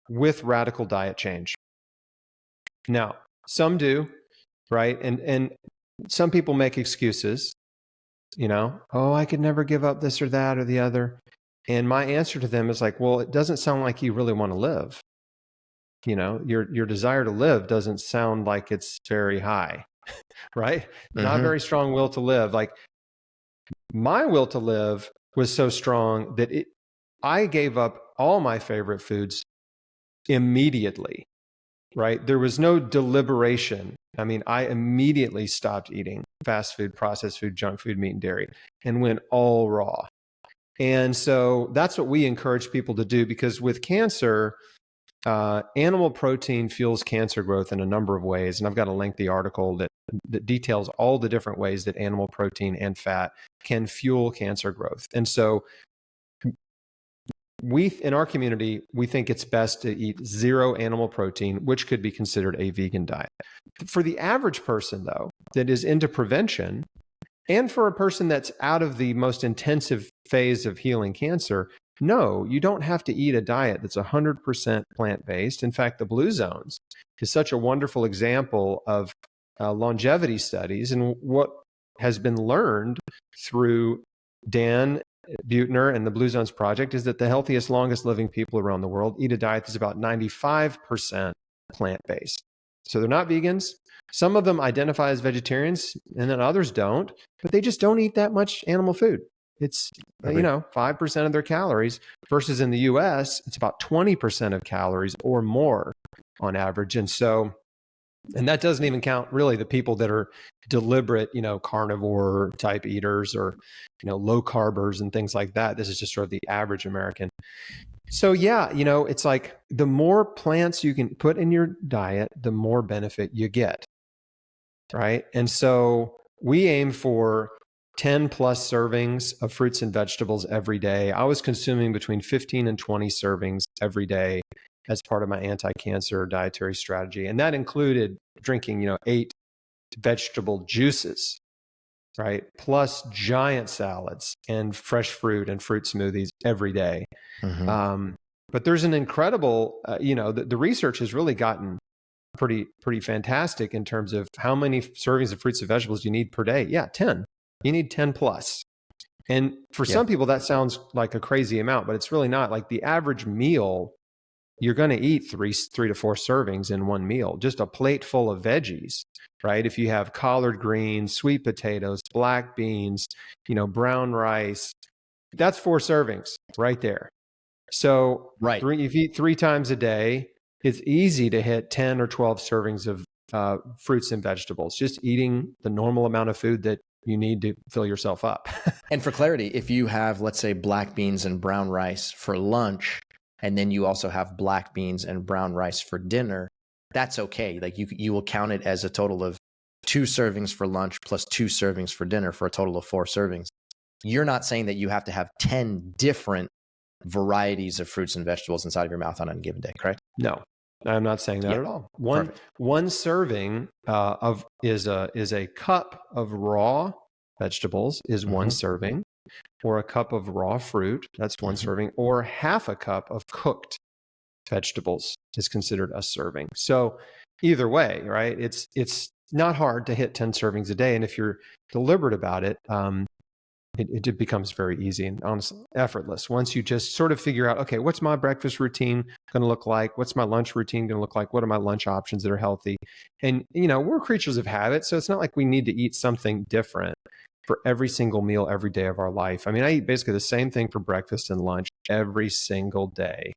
B: with radical diet change. Now, some do, right? And some people make excuses, oh, I could never give up this or that or the other. And my answer to them is like, well, it doesn't sound like you really want to live. Your desire to live doesn't sound like it's very high, right? Mm-hmm. Not very strong will to live. Like my will to live was so strong that I gave up all my favorite foods immediately, right? There was no deliberation. I mean, I immediately stopped eating fast food, processed food, junk food, meat and dairy, and went all raw. And so that's what we encourage people to do, because with cancer, animal protein fuels cancer growth in a number of ways. And I've got a lengthy article that details all the different ways that animal protein and fat can fuel cancer growth. And so in our community, we think it's best to eat zero animal protein, which could be considered a vegan diet. For the average person, though, that is into prevention, and for a person that's out of the most intensive phase of healing cancer, No, you don't have to eat a diet that's 100% plant-based. In fact, the Blue Zones is such a wonderful example of longevity studies and what has been learned through Dan Buettner and the Blue Zones Project is that the healthiest, longest living people around the world eat a diet that's about 95% plant-based. So they're not vegans. Some of them identify as vegetarians and then others don't, but they just don't eat that much animal food. It's, 5% of their calories versus in the US, it's about 20% of calories or more on average. And that doesn't even count really the people that are deliberate, carnivore type eaters or, low carbers and things like that. This is just sort of the average American. So yeah, it's like the more plants you can put in your diet, the more benefit you get. Right. And so we aim for 10 plus servings of fruits and vegetables every day. I was consuming between 15 and 20 servings every day as part of my anti-cancer dietary strategy. And that included drinking, 8 vegetable juices, right? Plus giant salads and fresh fruit and fruit smoothies every day. Mm-hmm. But there's an incredible, the research has really gotten pretty fantastic in terms of how many servings of fruits and vegetables you need per day. Yeah, 10. You need 10 plus. And for some people, that sounds like a crazy amount, but it's really not. Like the average meal, you're going to eat three to four servings in one meal, just a plate full of veggies, right? If you have collard greens, sweet potatoes, black beans, brown rice, that's 4 servings right there. So if you eat 3 times a day, it's easy to hit 10 or 12 servings of fruits and vegetables, just eating the normal amount of food that you need to fill yourself up.
A: And for clarity, if you have, let's say, black beans and brown rice for lunch, and then you also have black beans and brown rice for dinner, that's okay. Like you will count it as a total of 2 servings for lunch plus 2 servings for dinner for a total of 4 servings. You're not saying that you have to have 10 different varieties of fruits and vegetables inside of your mouth on a given day, correct?
B: No, I'm not saying that at all. One serving is a cup of raw vegetables is mm-hmm. 1 serving, or a cup of raw fruit, that's 1 mm-hmm. serving, or half a cup of cooked vegetables is considered a serving. So either way, right? It's not hard to hit 10 servings a day, and if you're deliberate about it, it becomes very easy and honestly effortless. Once you just sort of figure out, okay, what's my breakfast routine going to look like? What's my lunch routine going to look like? What are my lunch options that are healthy? And, we're creatures of habit. So it's not like we need to eat something different for every single meal every day of our life. I mean, I eat basically the same thing for breakfast and lunch every single day.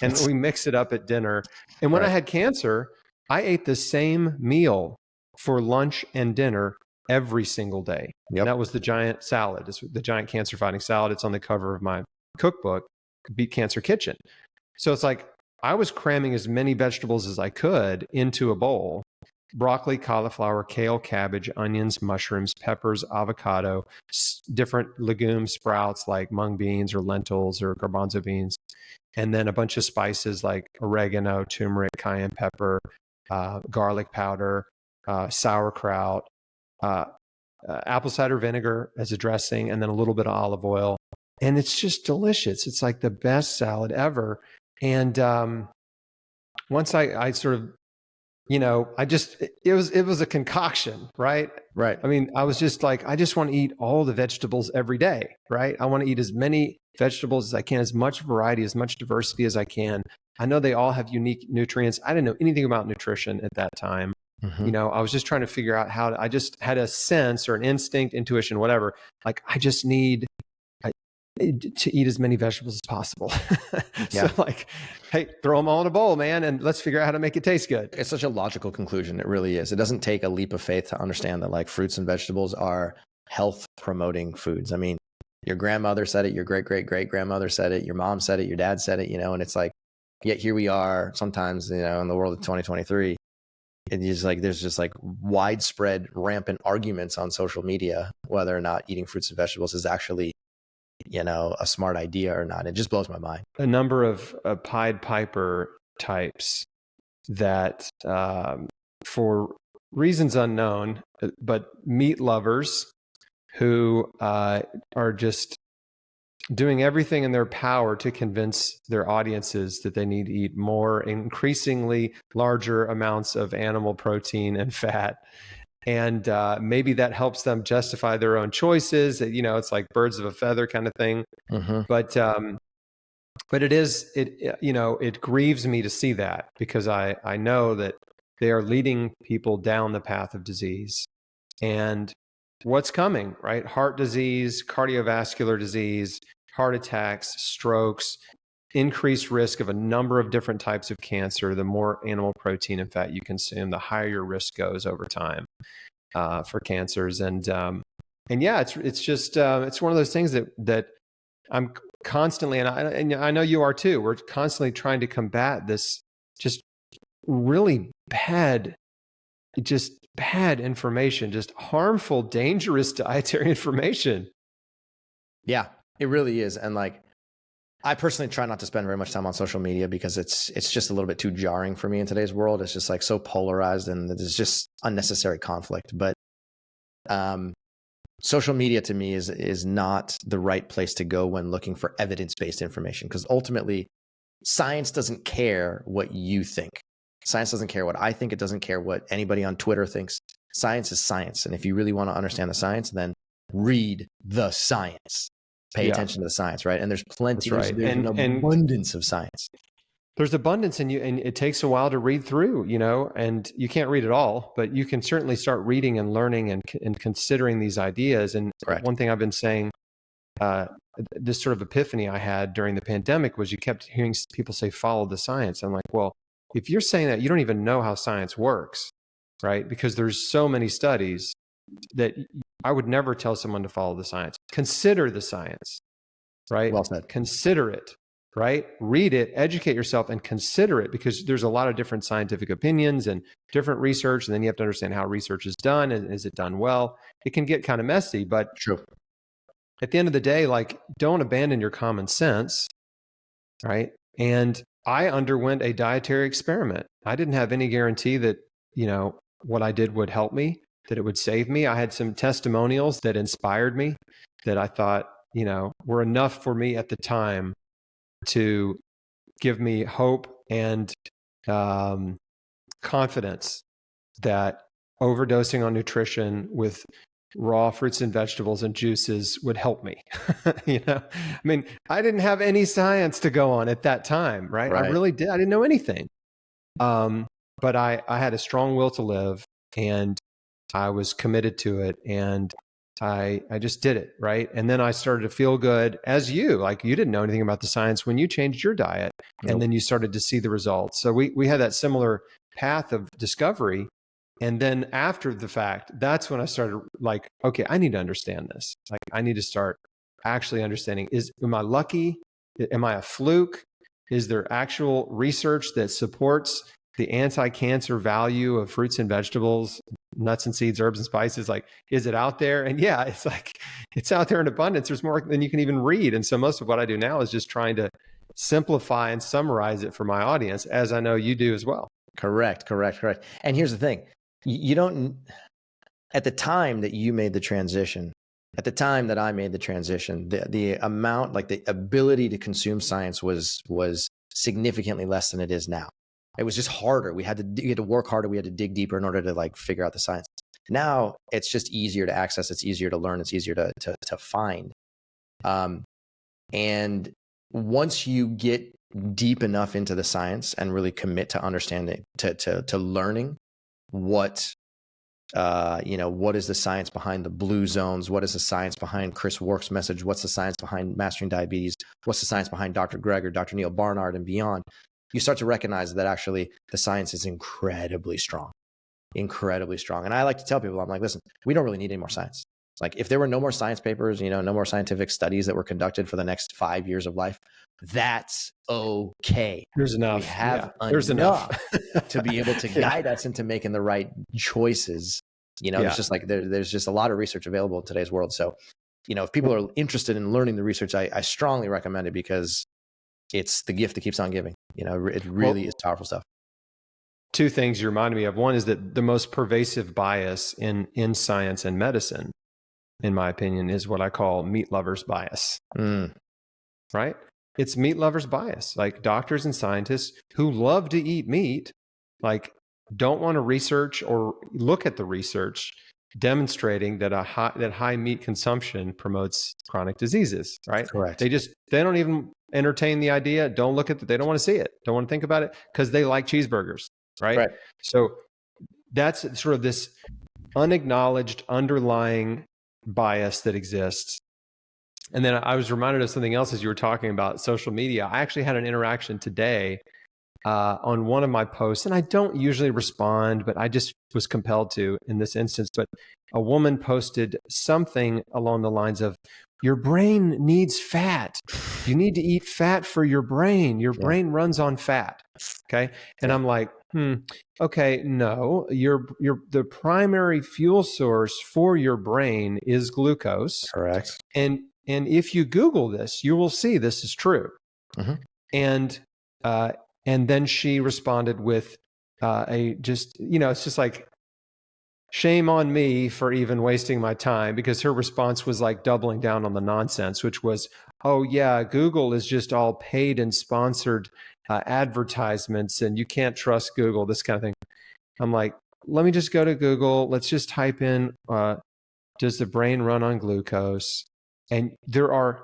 B: And we mix it up at dinner. And when I had cancer, I ate the same meal for lunch and dinner every single day. Yep. That was the giant salad. It's the giant cancer fighting salad. It's on the cover of my cookbook, Beat Cancer Kitchen. So it's like I was cramming as many vegetables as I could into a bowl. Broccoli, cauliflower, kale, cabbage, onions, mushrooms, peppers, avocado, different legumes, sprouts like mung beans or lentils or garbanzo beans, and then a bunch of spices like oregano, turmeric, cayenne pepper, garlic powder, sauerkraut, apple cider vinegar as a dressing, and then a little bit of olive oil. And it's just delicious. It's like the best salad ever. And once I sort of, it was a concoction, right?
A: Right.
B: I mean, I was just like, I just want to eat all the vegetables every day, right? I want to eat as many vegetables as I can, as much variety, as much diversity as I can. I know they all have unique nutrients. I didn't know anything about nutrition at that time. Mm-hmm. I was just trying to figure out I just had a sense or an instinct, intuition, whatever. Like I just need to eat as many vegetables as possible. So like, hey, throw them all in a bowl, man, and let's figure out how to make it taste good.
A: It's such a logical conclusion. It really is. It doesn't take a leap of faith to understand that like fruits and vegetables are health promoting foods. I mean, your grandmother said it, your great-great-great-grandmother said it, your mom said it, your dad said it, and it's like, yet here we are sometimes, in the world of 2023. It is like, there's just like widespread rampant arguments on social media, whether or not eating fruits and vegetables is actually, a smart idea or not. It just blows my mind.
B: A number of Pied Piper types that for reasons unknown, but meat lovers who are just doing everything in their power to convince their audiences that they need to eat more, increasingly larger amounts of animal protein and fat. And maybe that helps them justify their own choices. It's like birds of a feather kind of thing.
A: Mm-hmm.
B: But it grieves me to see that, because I know that they are leading people down the path of disease. And what's coming, right? Heart disease, cardiovascular disease, heart attacks, strokes, increased risk of a number of different types of cancer. The more animal protein and fat you consume, the higher your risk goes over time for cancers. And yeah, it's just it's one of those things that I'm constantly, and I know you are too. We're constantly trying to combat this just really bad information, just harmful, dangerous dietary information.
A: Yeah, it really is. And like, I personally try not to spend very much time on social media because it's just a little bit too jarring for me in today's world. It's just like so polarized and there's just unnecessary conflict. But social media to me is not the right place to go when looking for evidence-based information, because ultimately science doesn't care what you think. Science doesn't care what I think. It doesn't care what anybody on Twitter thinks. Science is science. And if you really want to understand the science, then read the science. Pay attention to the science, right? And there's plenty,
B: right.
A: there's an abundance of science.
B: There's abundance, and it takes a while to read through, and you can't read it all, but you can certainly start reading and learning and considering these ideas. And
A: Correct.
B: One thing I've been saying, this sort of epiphany I had during the pandemic, was you kept hearing people say, follow the science. I'm like, well, if you're saying that, you don't even know how science works, right? Because there's so many studies that I would never tell someone to follow the science. Consider the science, right?
A: Well said.
B: Consider it, right? Read it, educate yourself, and consider it, because there's a lot of different scientific opinions and different research. And then you have to understand how research is done, and is it done well? It can get kind of messy, but
A: true.
B: At the end of the day, like, don't abandon your common sense, right? And I underwent a dietary experiment. I didn't have any guarantee that, what I did would help me, that it would save me. I had some testimonials that inspired me, that I thought, were enough for me at the time to give me hope and confidence that overdosing on nutrition with raw fruits and vegetables and juices would help me. I mean, I didn't have any science to go on at that time, right? I really did. I didn't know anything. But I had a strong will to live, and I was committed to it, and I just did it, right? And then I started to feel good, as you didn't know anything about the science when you changed your diet. Nope. And then you started to see the results. So we had that similar path of discovery. And then after the fact, that's when I started like, okay, I need to understand this. Like, I need to start actually understanding, am I lucky? Am I a fluke? Is there actual research that supports the anti-cancer value of fruits and vegetables, nuts and seeds, herbs and spices? Like, is it out there? And yeah, it's like, it's out there in abundance. There's more than you can even read. And so most of what I do now is just trying to simplify and summarize it for my audience, as I know you do as well.
A: Correct. And here's the thing. You don't, at the time that you made the transition, at the time that I made the transition, the amount, like the ability to consume science was significantly less than it is now. It was just harder. We had to work harder. We had to dig deeper in order to like figure out the science. Now it's just easier to access. It's easier to learn. It's easier to find. And once you get deep enough into the science and really commit to understanding, to learning what is the science behind the blue zones? What is the science behind Chris Work's message? What's the science behind Mastering Diabetes? What's the science behind Dr. Greg or Dr. Neil Barnard and beyond? You start to recognize that actually the science is incredibly strong. And I like to tell people, I'm like, listen, we don't really need any more science. Like, if there were no more science papers, no more scientific studies that were conducted for the next 5 years of life, that's okay.
B: There's enough.
A: We have enough to be able to guide us into making the right choices. It's just like there's just a lot of research available in today's world. So, if people are interested in learning the research, I strongly recommend it, because it's the gift that keeps on giving. It really is powerful stuff.
B: Two things you reminded me of. One is that the most pervasive bias in science and medicine, in my opinion, is what I call meat lovers bias. right? It's meat lovers bias. Like doctors and scientists who love to eat meat, like don't want to research or look at the research demonstrating that high meat consumption promotes chronic diseases, right?
A: Correct.
B: They don't even entertain the idea. Don't look at it. They don't want to see it. Don't want to think about it because they like cheeseburgers, right? So that's sort of this unacknowledged underlying bias that exists. And then I was reminded of something else as you were talking about social media. I actually had an interaction today on one of my posts, and I don't usually respond, but I just was compelled to in this instance. But a woman posted something along the lines of, your brain needs fat. You need to eat fat for your brain. Your brain runs on fat. Okay. And I'm like, okay, no, the primary fuel source for your brain is glucose.
A: Correct.
B: And if you Google this, you will see this is true. And then she responded with it's just like, shame on me for even wasting my time, because her response was like doubling down on the nonsense, which was, oh yeah, Google is just all paid and sponsored advertisements and you can't trust Google, this kind of thing. I'm like, let me just go to Google. Let's just type in, does the brain run on glucose? And there are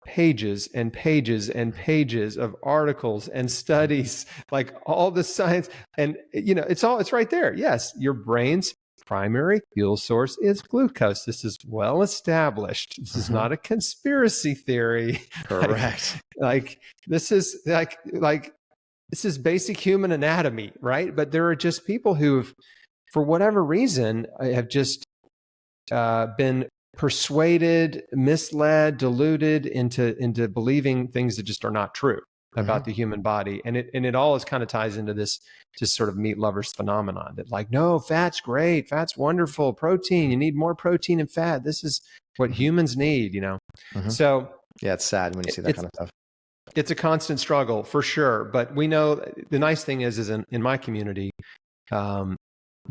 B: pages and pages and pages of articles and studies, like all the science, and it's right there. Yes, your brain's primary fuel source is glucose. This is well established. This is not a conspiracy theory.
A: Correct.
B: This is this is basic human anatomy, right? But there are just people who've, for whatever reason, have just been persuaded, misled, deluded into believing things that just are not true about the human body. And it all kind of ties into this just sort of meat lovers phenomenon that, like, no, fat's great. Fat's wonderful. Protein, you need more protein and fat. This is what humans need, So
A: yeah, it's sad when you see that kind of stuff.
B: It's a constant struggle for sure. But we know the nice thing is in my community,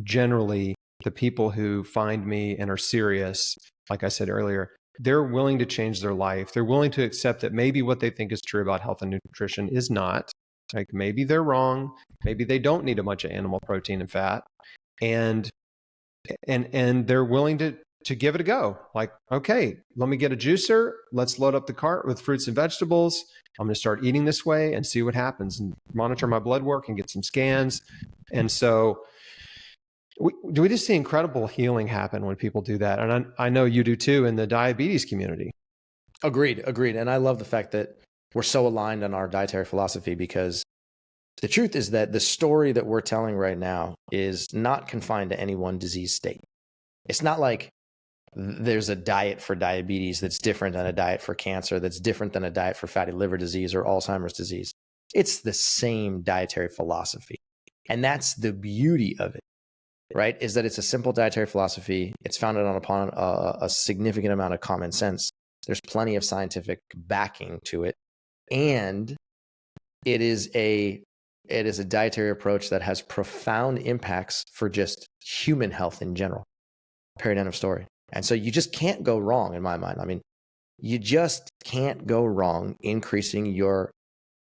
B: generally the people who find me and are serious, like I said earlier, they're willing to change their life. They're willing to accept that maybe what they think is true about health and nutrition is not. Like, maybe they're wrong. Maybe they don't need a bunch of animal protein and fat. And they're willing to give it a go. Like, okay, let me get a juicer. Let's load up the cart with fruits and vegetables. I'm going to start eating this way and see what happens, and monitor my blood work and get some scans. And so we just see incredible healing happen when people do that. And I know you do too in the diabetes community.
A: Agreed. And I love the fact that we're so aligned on our dietary philosophy, because the truth is that the story that we're telling right now is not confined to any one disease state. It's not like there's a diet for diabetes that's different than a diet for cancer, that's different than a diet for fatty liver disease or Alzheimer's disease. It's the same dietary philosophy. And that's the beauty of it, right? Is that it's a simple dietary philosophy. It's founded upon a significant amount of common sense. There's plenty of scientific backing to it. And it is a dietary approach that has profound impacts for just human health in general. Period, end of story. And so you just can't go wrong in my mind. I mean, you just can't go wrong increasing your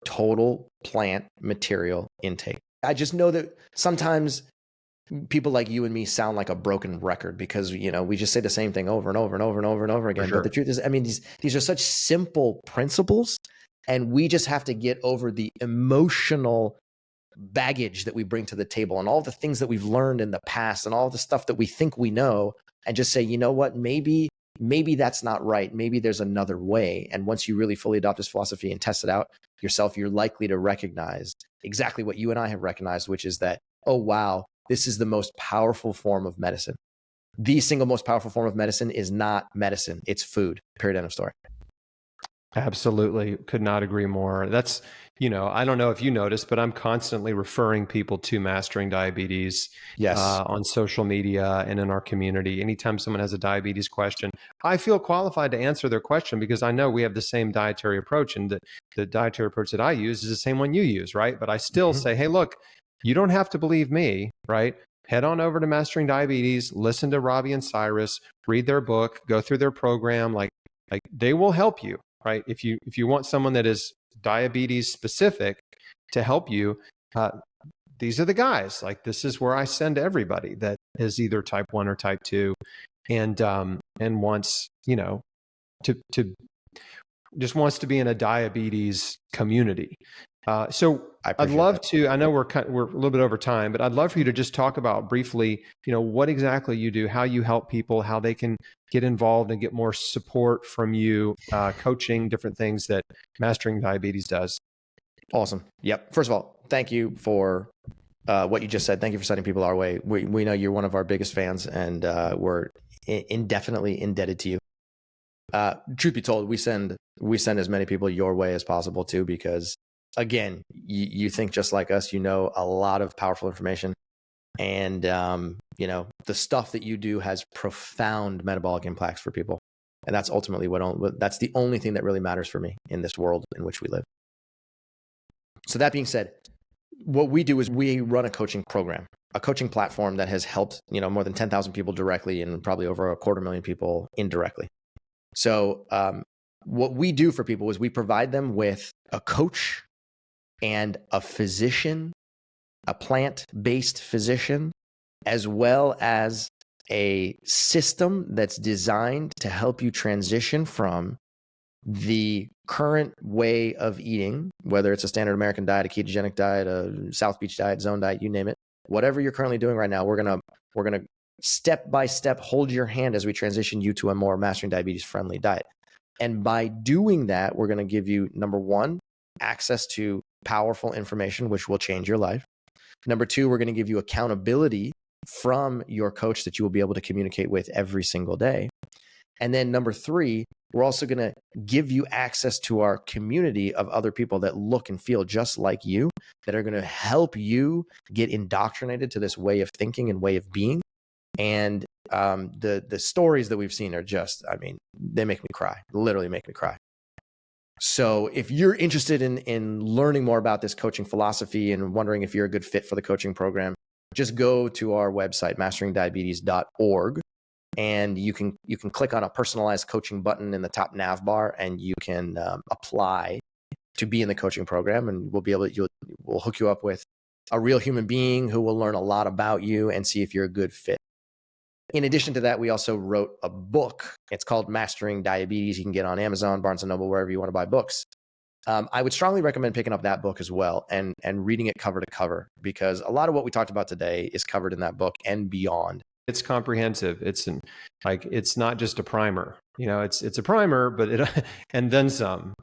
A: total plant material intake. I just know that sometimes people like you and me sound like a broken record because, we just say the same thing over and over and over and over and over again. But the truth is, I mean, these are such simple principles, and we just have to get over the emotional baggage that we bring to the table and all the things that we've learned in the past and all the stuff that we think we know, and just say, you know what, maybe that's not right. Maybe there's another way. And once you really fully adopt this philosophy and test it out yourself, you're likely to recognize exactly what you and I have recognized, which is that, oh, wow, this is the most powerful form of medicine. The single most powerful form of medicine is not medicine. It's food. Period. End of story.
B: Absolutely. Could not agree more. That's, I don't know if you noticed, but I'm constantly referring people to Mastering Diabetes on social media and in our community. Anytime someone has a diabetes question, I feel qualified to answer their question because I know we have the same dietary approach, and the dietary approach that I use is the same one you use, right? But I still say, hey, look, you don't have to believe me, right? Head on over to Mastering Diabetes, listen to Robbie and Cyrus, read their book, go through their program. Like they will help you. right? If you want someone that is diabetes specific to help you, these are the guys. Like, this is where I send everybody that is either type 1 or type 2, and wants, to just wants to be in a diabetes community. So I'd love to, I know we're a little bit over time, but I'd love for you to just talk about briefly, what exactly you do, how you help people, how they can get involved and get more support from you, coaching, different things that Mastering Diabetes does.
A: Awesome. Yep. First of all, thank you for what you just said. Thank you for sending people our way. We know you're one of our biggest fans, and we're indefinitely indebted to you. Truth be told, we send as many people your way as possible too, because again, you think just like us, a lot of powerful information, and the stuff that you do has profound metabolic impacts for people, and that's ultimately that's the only thing that really matters for me in this world in which we live. So that being said, what we do is we run a coaching program, a coaching platform that has helped more than 10,000 people directly and probably over 250,000 people indirectly. So what we do for people is we provide them with a coach and a physician, a plant-based physician, as well as a system that's designed to help you transition from the current way of eating, whether it's a standard American diet, a ketogenic diet, a South Beach diet, zone diet, you name it, whatever you're currently doing right now, we're gonna step by step hold your hand as we transition you to a more Mastering Diabetes friendly diet. And by doing that, we're going to give you, number one, access to powerful information, which will change your life. Number two, we're going to give you accountability from your coach that you will be able to communicate with every single day. And then number three, we're also going to give you access to our community of other people that look and feel just like you, that are going to help you get indoctrinated to this way of thinking and way of being. And the stories that we've seen are just, they make me cry, literally make me cry. So if you're interested in learning more about this coaching philosophy and wondering if you're a good fit for the coaching program, just go to our website, masteringdiabetes.org, and you can click on a personalized coaching button in the top nav bar, and you can apply to be in the coaching program, and we'll hook you up with a real human being who will learn a lot about you and see if you're a good fit. In addition to that, we also wrote a book. It's called Mastering Diabetes. You can get on Amazon, Barnes & Noble, wherever you want to buy books. I would strongly recommend picking up that book as well and reading it cover to cover, because a lot of what we talked about today is covered in that book and beyond.
B: It's comprehensive. It's not just a primer. It's a primer, but and then some.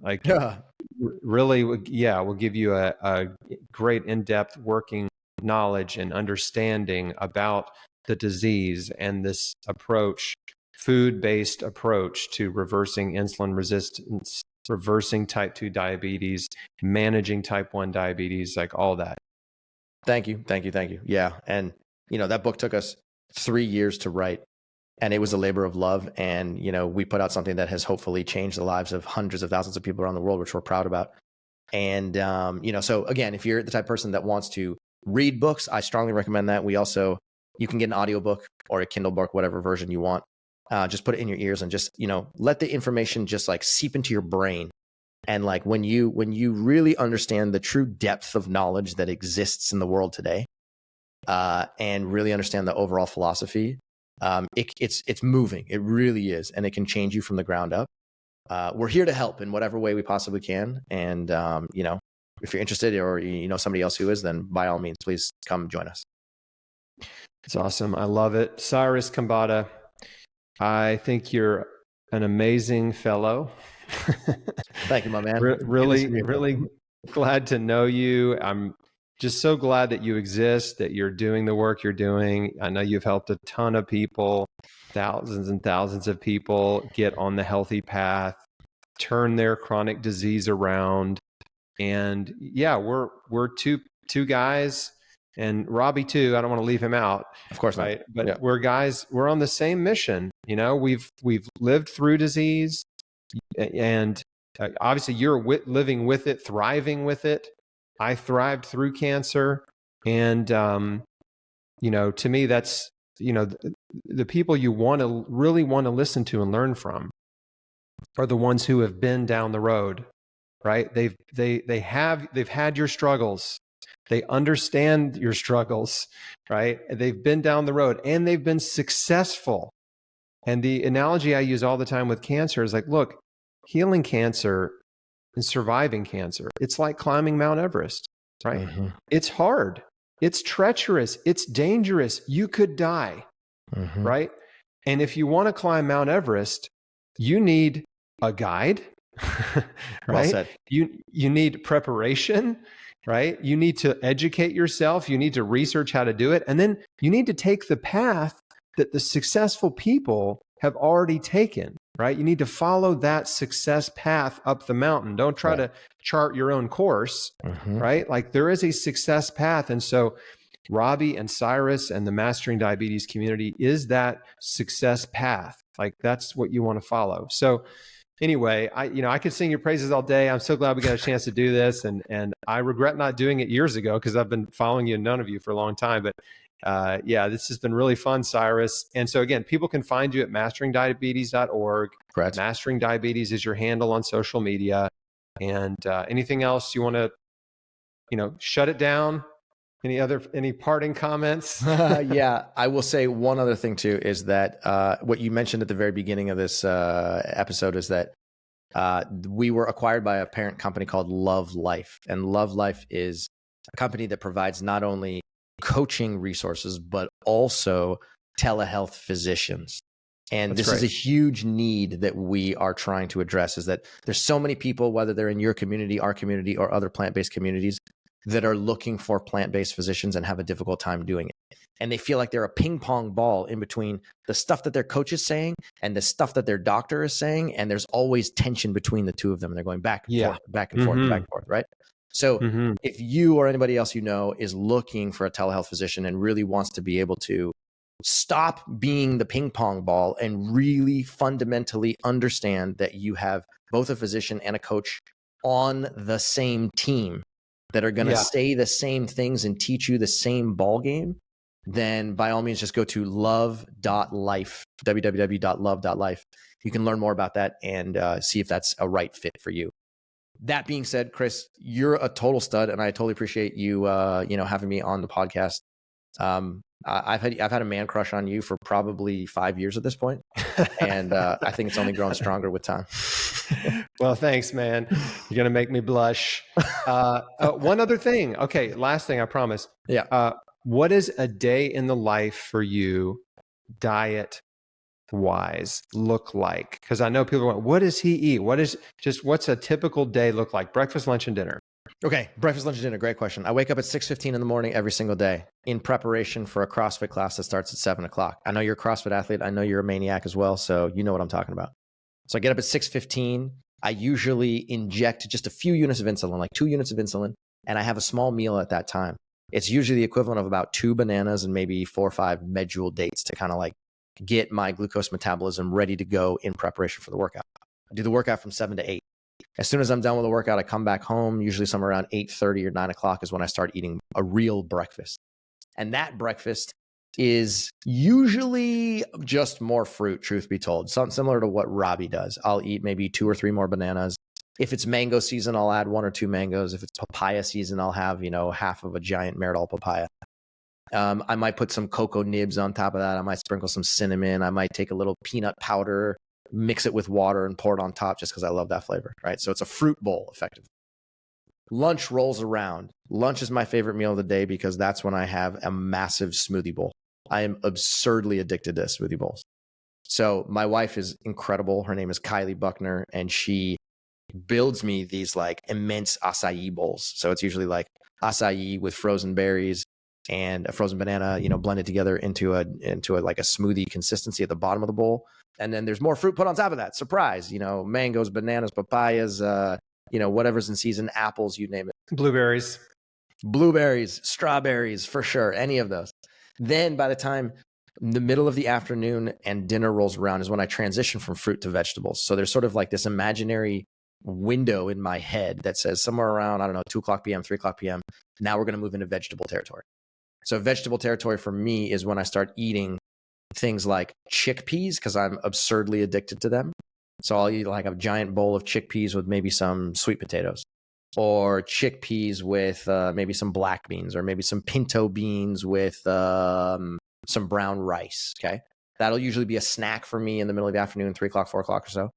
B: Really, will give you a great in-depth working knowledge and understanding about the disease and this approach, food-based approach to reversing insulin resistance, reversing type 2 diabetes, managing type 1 diabetes, like all that.
A: Thank you. Yeah. And, that book took us 3 years to write, and it was a labor of love. And, we put out something that has hopefully changed the lives of hundreds of thousands of people around the world, which we're proud about. And, so again, if you're the type of person that wants to read books, I strongly recommend that. You can get an audiobook or a Kindle book, whatever version you want. Just put it in your ears and just, let the information just like seep into your brain. And like when you really understand the true depth of knowledge that exists in the world today, and really understand the overall philosophy, it's moving. It really is. And it can change you from the ground up. We're here to help in whatever way we possibly can. And, if you're interested, or somebody else who is, then by all means, please come join us.
B: It's awesome. I love it. Cyrus Khambatta, I think you're an amazing fellow.
A: Thank you, my man.
B: Really glad to know you. I'm just so glad that you exist, that you're doing the work you're doing. I know you've helped a ton of people, thousands and thousands of people get on the healthy path, turn their chronic disease around. And yeah, we're two guys. And Robbie too. I don't want to leave him out.
A: Of course not.
B: Right? But yeah, we're on the same mission. We've lived through disease, and obviously you're living with it, thriving with it. I thrived through cancer, and to me, that's the people you really want to listen to and learn from. are the ones who have been down the road, right? They've had your struggles. They understand your struggles, right? They've been down the road and they've been successful. And the analogy I use all the time with cancer is like, look, healing cancer and surviving cancer, it's like climbing Mount Everest, right?
A: Mm-hmm.
B: It's hard. It's treacherous. It's dangerous. You could die,
A: Mm-hmm.
B: right? And if you want to climb Mount Everest, you need a guide, right?
A: Well said.
B: You need preparation, right? You need to educate yourself. You need to research how to do it. And then you need to take the path that the successful people have already taken, right? You need to follow that success path up the mountain. Don't try to chart your own course, right? Like there is a success path. And so Robbie and Cyrus and the Mastering Diabetes community is that success path. Like that's what you want to follow. So anyway, I could sing your praises all day. I'm so glad we got a chance to do this. And I regret not doing it years ago because I've been following you and none of you for a long time. But this has been really fun, Cyrus. And so again, people can find you at masteringdiabetes.org.
A: Correct.
B: Mastering Diabetes is your handle on social media. And anything else you want to, shut it down? Any parting comments?
A: Yeah, I will say one other thing too, is that what you mentioned at the very beginning of this episode is that we were acquired by a parent company called Love Life. And Love Life is a company that provides not only coaching resources, but also telehealth physicians. And
B: That's
A: this is a huge need that we are trying to address, is that there's so many people, whether they're in your community, our community, or other plant-based communities, that are looking for plant-based physicians and have a difficult time doing it. And they feel like they're a ping pong ball in between the stuff that their coach is saying and the stuff that their doctor is saying. And there's always tension between the two of them. And they're going back and forth, back and forth, back and forth, right? So if you or anybody else you know is looking for a telehealth physician and really wants to be able to stop being the ping pong ball and really fundamentally understand that you have both a physician and a coach on the same team that are going to say the same things and teach you the same ball game, then by all means, just go to love.life, www.love.life. You can learn more about that and see if that's a right fit for you. That being said, Chris, you're a total stud, and I totally appreciate you, having me on the podcast. I've had a man crush on you for probably 5 years at this point, and I think it's only grown stronger with time.
B: Well, thanks, man. You're gonna make me blush. One other thing. Okay, last thing, I promise.
A: Yeah.
B: What is a day in the life for you, diet wise, look like? Because I know people are going, what does he eat? What's a typical day look like? Breakfast, lunch, and dinner.
A: Okay, breakfast, lunch, and dinner. Great question. I wake up at 6:15 in the morning every single day in preparation for a CrossFit class that starts at 7 o'clock. I know you're a CrossFit athlete. I know you're a maniac as well, so you know what I'm talking about. So I get up at 6:15. I usually inject just a few units of insulin, like 2 units of insulin, and I have a small meal at that time. It's usually the equivalent of about 2 bananas and maybe 4 or 5 medjool dates to kind of like get my glucose metabolism ready to go in preparation for the workout. I do the workout from 7 to 8. As soon as I'm done with the workout, I come back home, usually somewhere around 8:30 or 9 o'clock is when I start eating a real breakfast. And that breakfast is usually just more fruit, truth be told. Something similar to what Robbie does. I'll eat maybe 2 or 3 more bananas. If it's mango season, I'll add 1 or 2 mangoes. If it's papaya season, I'll have, half of a giant Meridol papaya. I might put some cocoa nibs on top of that. I might sprinkle some cinnamon. I might take a little peanut powder, mix it with water and pour it on top just because I love that flavor, right? So it's a fruit bowl, effectively. Lunch rolls around. Lunch is my favorite meal of the day because that's when I have a massive smoothie bowl. I am absurdly addicted to smoothie bowls. So my wife is incredible. Her name is Kylie Buckner, and she builds me these like immense acai bowls. So it's usually like acai with frozen berries and a frozen banana, blended together into a like a smoothie consistency at the bottom of the bowl. And then there's more fruit put on top of that. Surprise, mangoes, bananas, papayas, whatever's in season, apples, you name it. Blueberries, strawberries, for sure. Any of those. Then by the time the middle of the afternoon and dinner rolls around is when I transition from fruit to vegetables. So there's sort of like this imaginary window in my head that says somewhere around, 2 o'clock p.m., 3 o'clock p.m. Now we're going to move into vegetable territory. So vegetable territory for me is when I start eating things like chickpeas, because I'm absurdly addicted to them. So I'll eat like a giant bowl of chickpeas with maybe some sweet potatoes, or chickpeas with maybe some black beans, or maybe some pinto beans with some brown rice. Okay. That'll usually be a snack for me in the middle of the afternoon, 3 o'clock, 4 o'clock or so.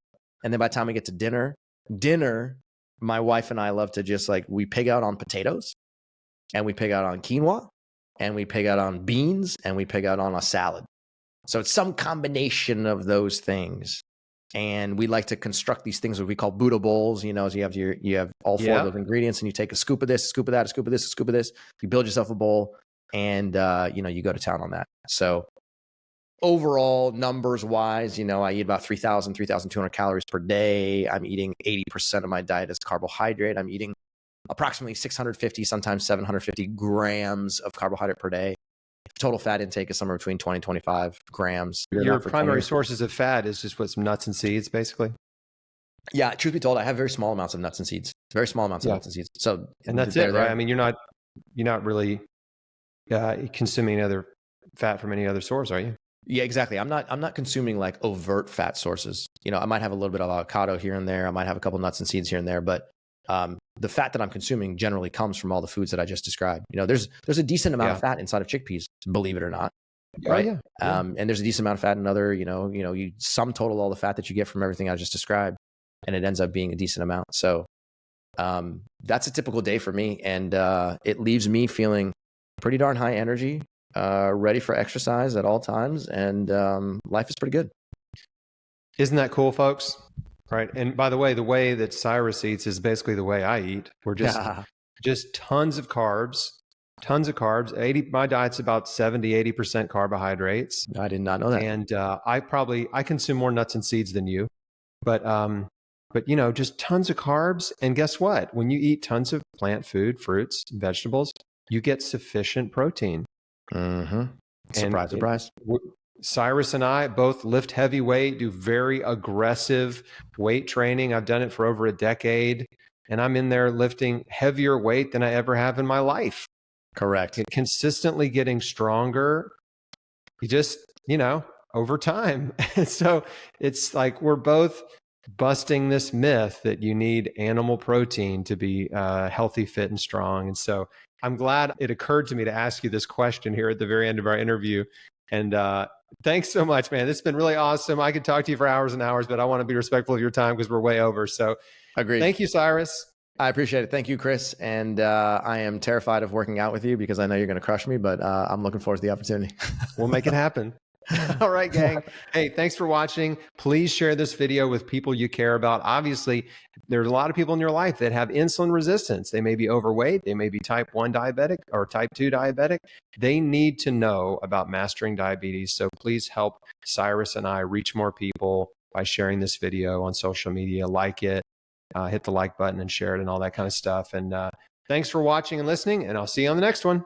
A: And then by the time we get to dinner, my wife and I love to just like, we pig out on potatoes, and we pig out on quinoa, and we pig out on beans, and we pig out on a salad. So it's some combination of those things. And we like to construct these things what we call Buddha bowls. You know, as you have all four of those ingredients, and you take a scoop of this, a scoop of that, a scoop of this, a scoop of this. You build yourself a bowl, and you go to town on that. So overall, numbers wise, I eat about 3,200 calories per day. I'm eating 80% of my diet as carbohydrate. I'm eating approximately 650, sometimes 750 grams of carbohydrate per day. Total fat intake is somewhere between 20 and 25 grams.
B: Your primary sources of fat is just what, some nuts and seeds, basically?
A: Yeah, truth be told, I have very small amounts of nuts and seeds. Very small amounts of nuts and seeds. So,
B: and that's it, right? I mean, you're not really consuming other fat from any other source, are you?
A: Yeah, exactly. I'm not consuming like overt fat sources. I might have a little bit of avocado here and there. I might have a couple nuts and seeds here and there, but the fat that I'm consuming generally comes from all the foods that I just described. There's a decent amount of fat inside of chickpeas, believe it or not. Right. Oh, yeah. And there's a decent amount of fat in other, you sum total all the fat that you get from everything I just described, and it ends up being a decent amount. So that's a typical day for me. And it leaves me feeling pretty darn high energy, ready for exercise at all times. And life is pretty good.
B: Isn't that cool, folks? Right. And by the way that Cyrus eats is basically the way I eat. We're just tons of carbs. My diet's about 70-80% carbohydrates.
A: I did not know that.
B: And I consume more nuts and seeds than you, but just tons of carbs. And guess what? When you eat tons of plant food, fruits, vegetables, you get sufficient protein.
A: Mm-hmm. Surprise.
B: Cyrus and I both lift heavy weight, do very aggressive weight training. I've done it for over a decade, and I'm in there lifting heavier weight than I ever have in my life.
A: Correct.
B: Consistently getting stronger, over time. So it's like we're both busting this myth that you need animal protein to be healthy, fit, and strong. And so I'm glad it occurred to me to ask you this question here at the very end of our interview. And thanks so much, man. This has been really awesome. I could talk to you for hours and hours, but I want to be respectful of your time because we're way over. So
A: agreed.
B: Thank you, Cyrus.
A: I appreciate it. Thank you, Chris. And I am terrified of working out with you because I know you're going to crush me, but I'm looking forward to the opportunity.
B: We'll make it happen. All right, gang. Hey, thanks for watching. Please share this video with people you care about. Obviously, there's a lot of people in your life that have insulin resistance. They may be overweight. They may be type 1 diabetic or type 2 diabetic. They need to know about mastering diabetes. So please help Cyrus and I reach more people by sharing this video on social media. Like it, hit the like button and share it and all that kind of stuff. And thanks for watching and listening, and I'll see you on the next one.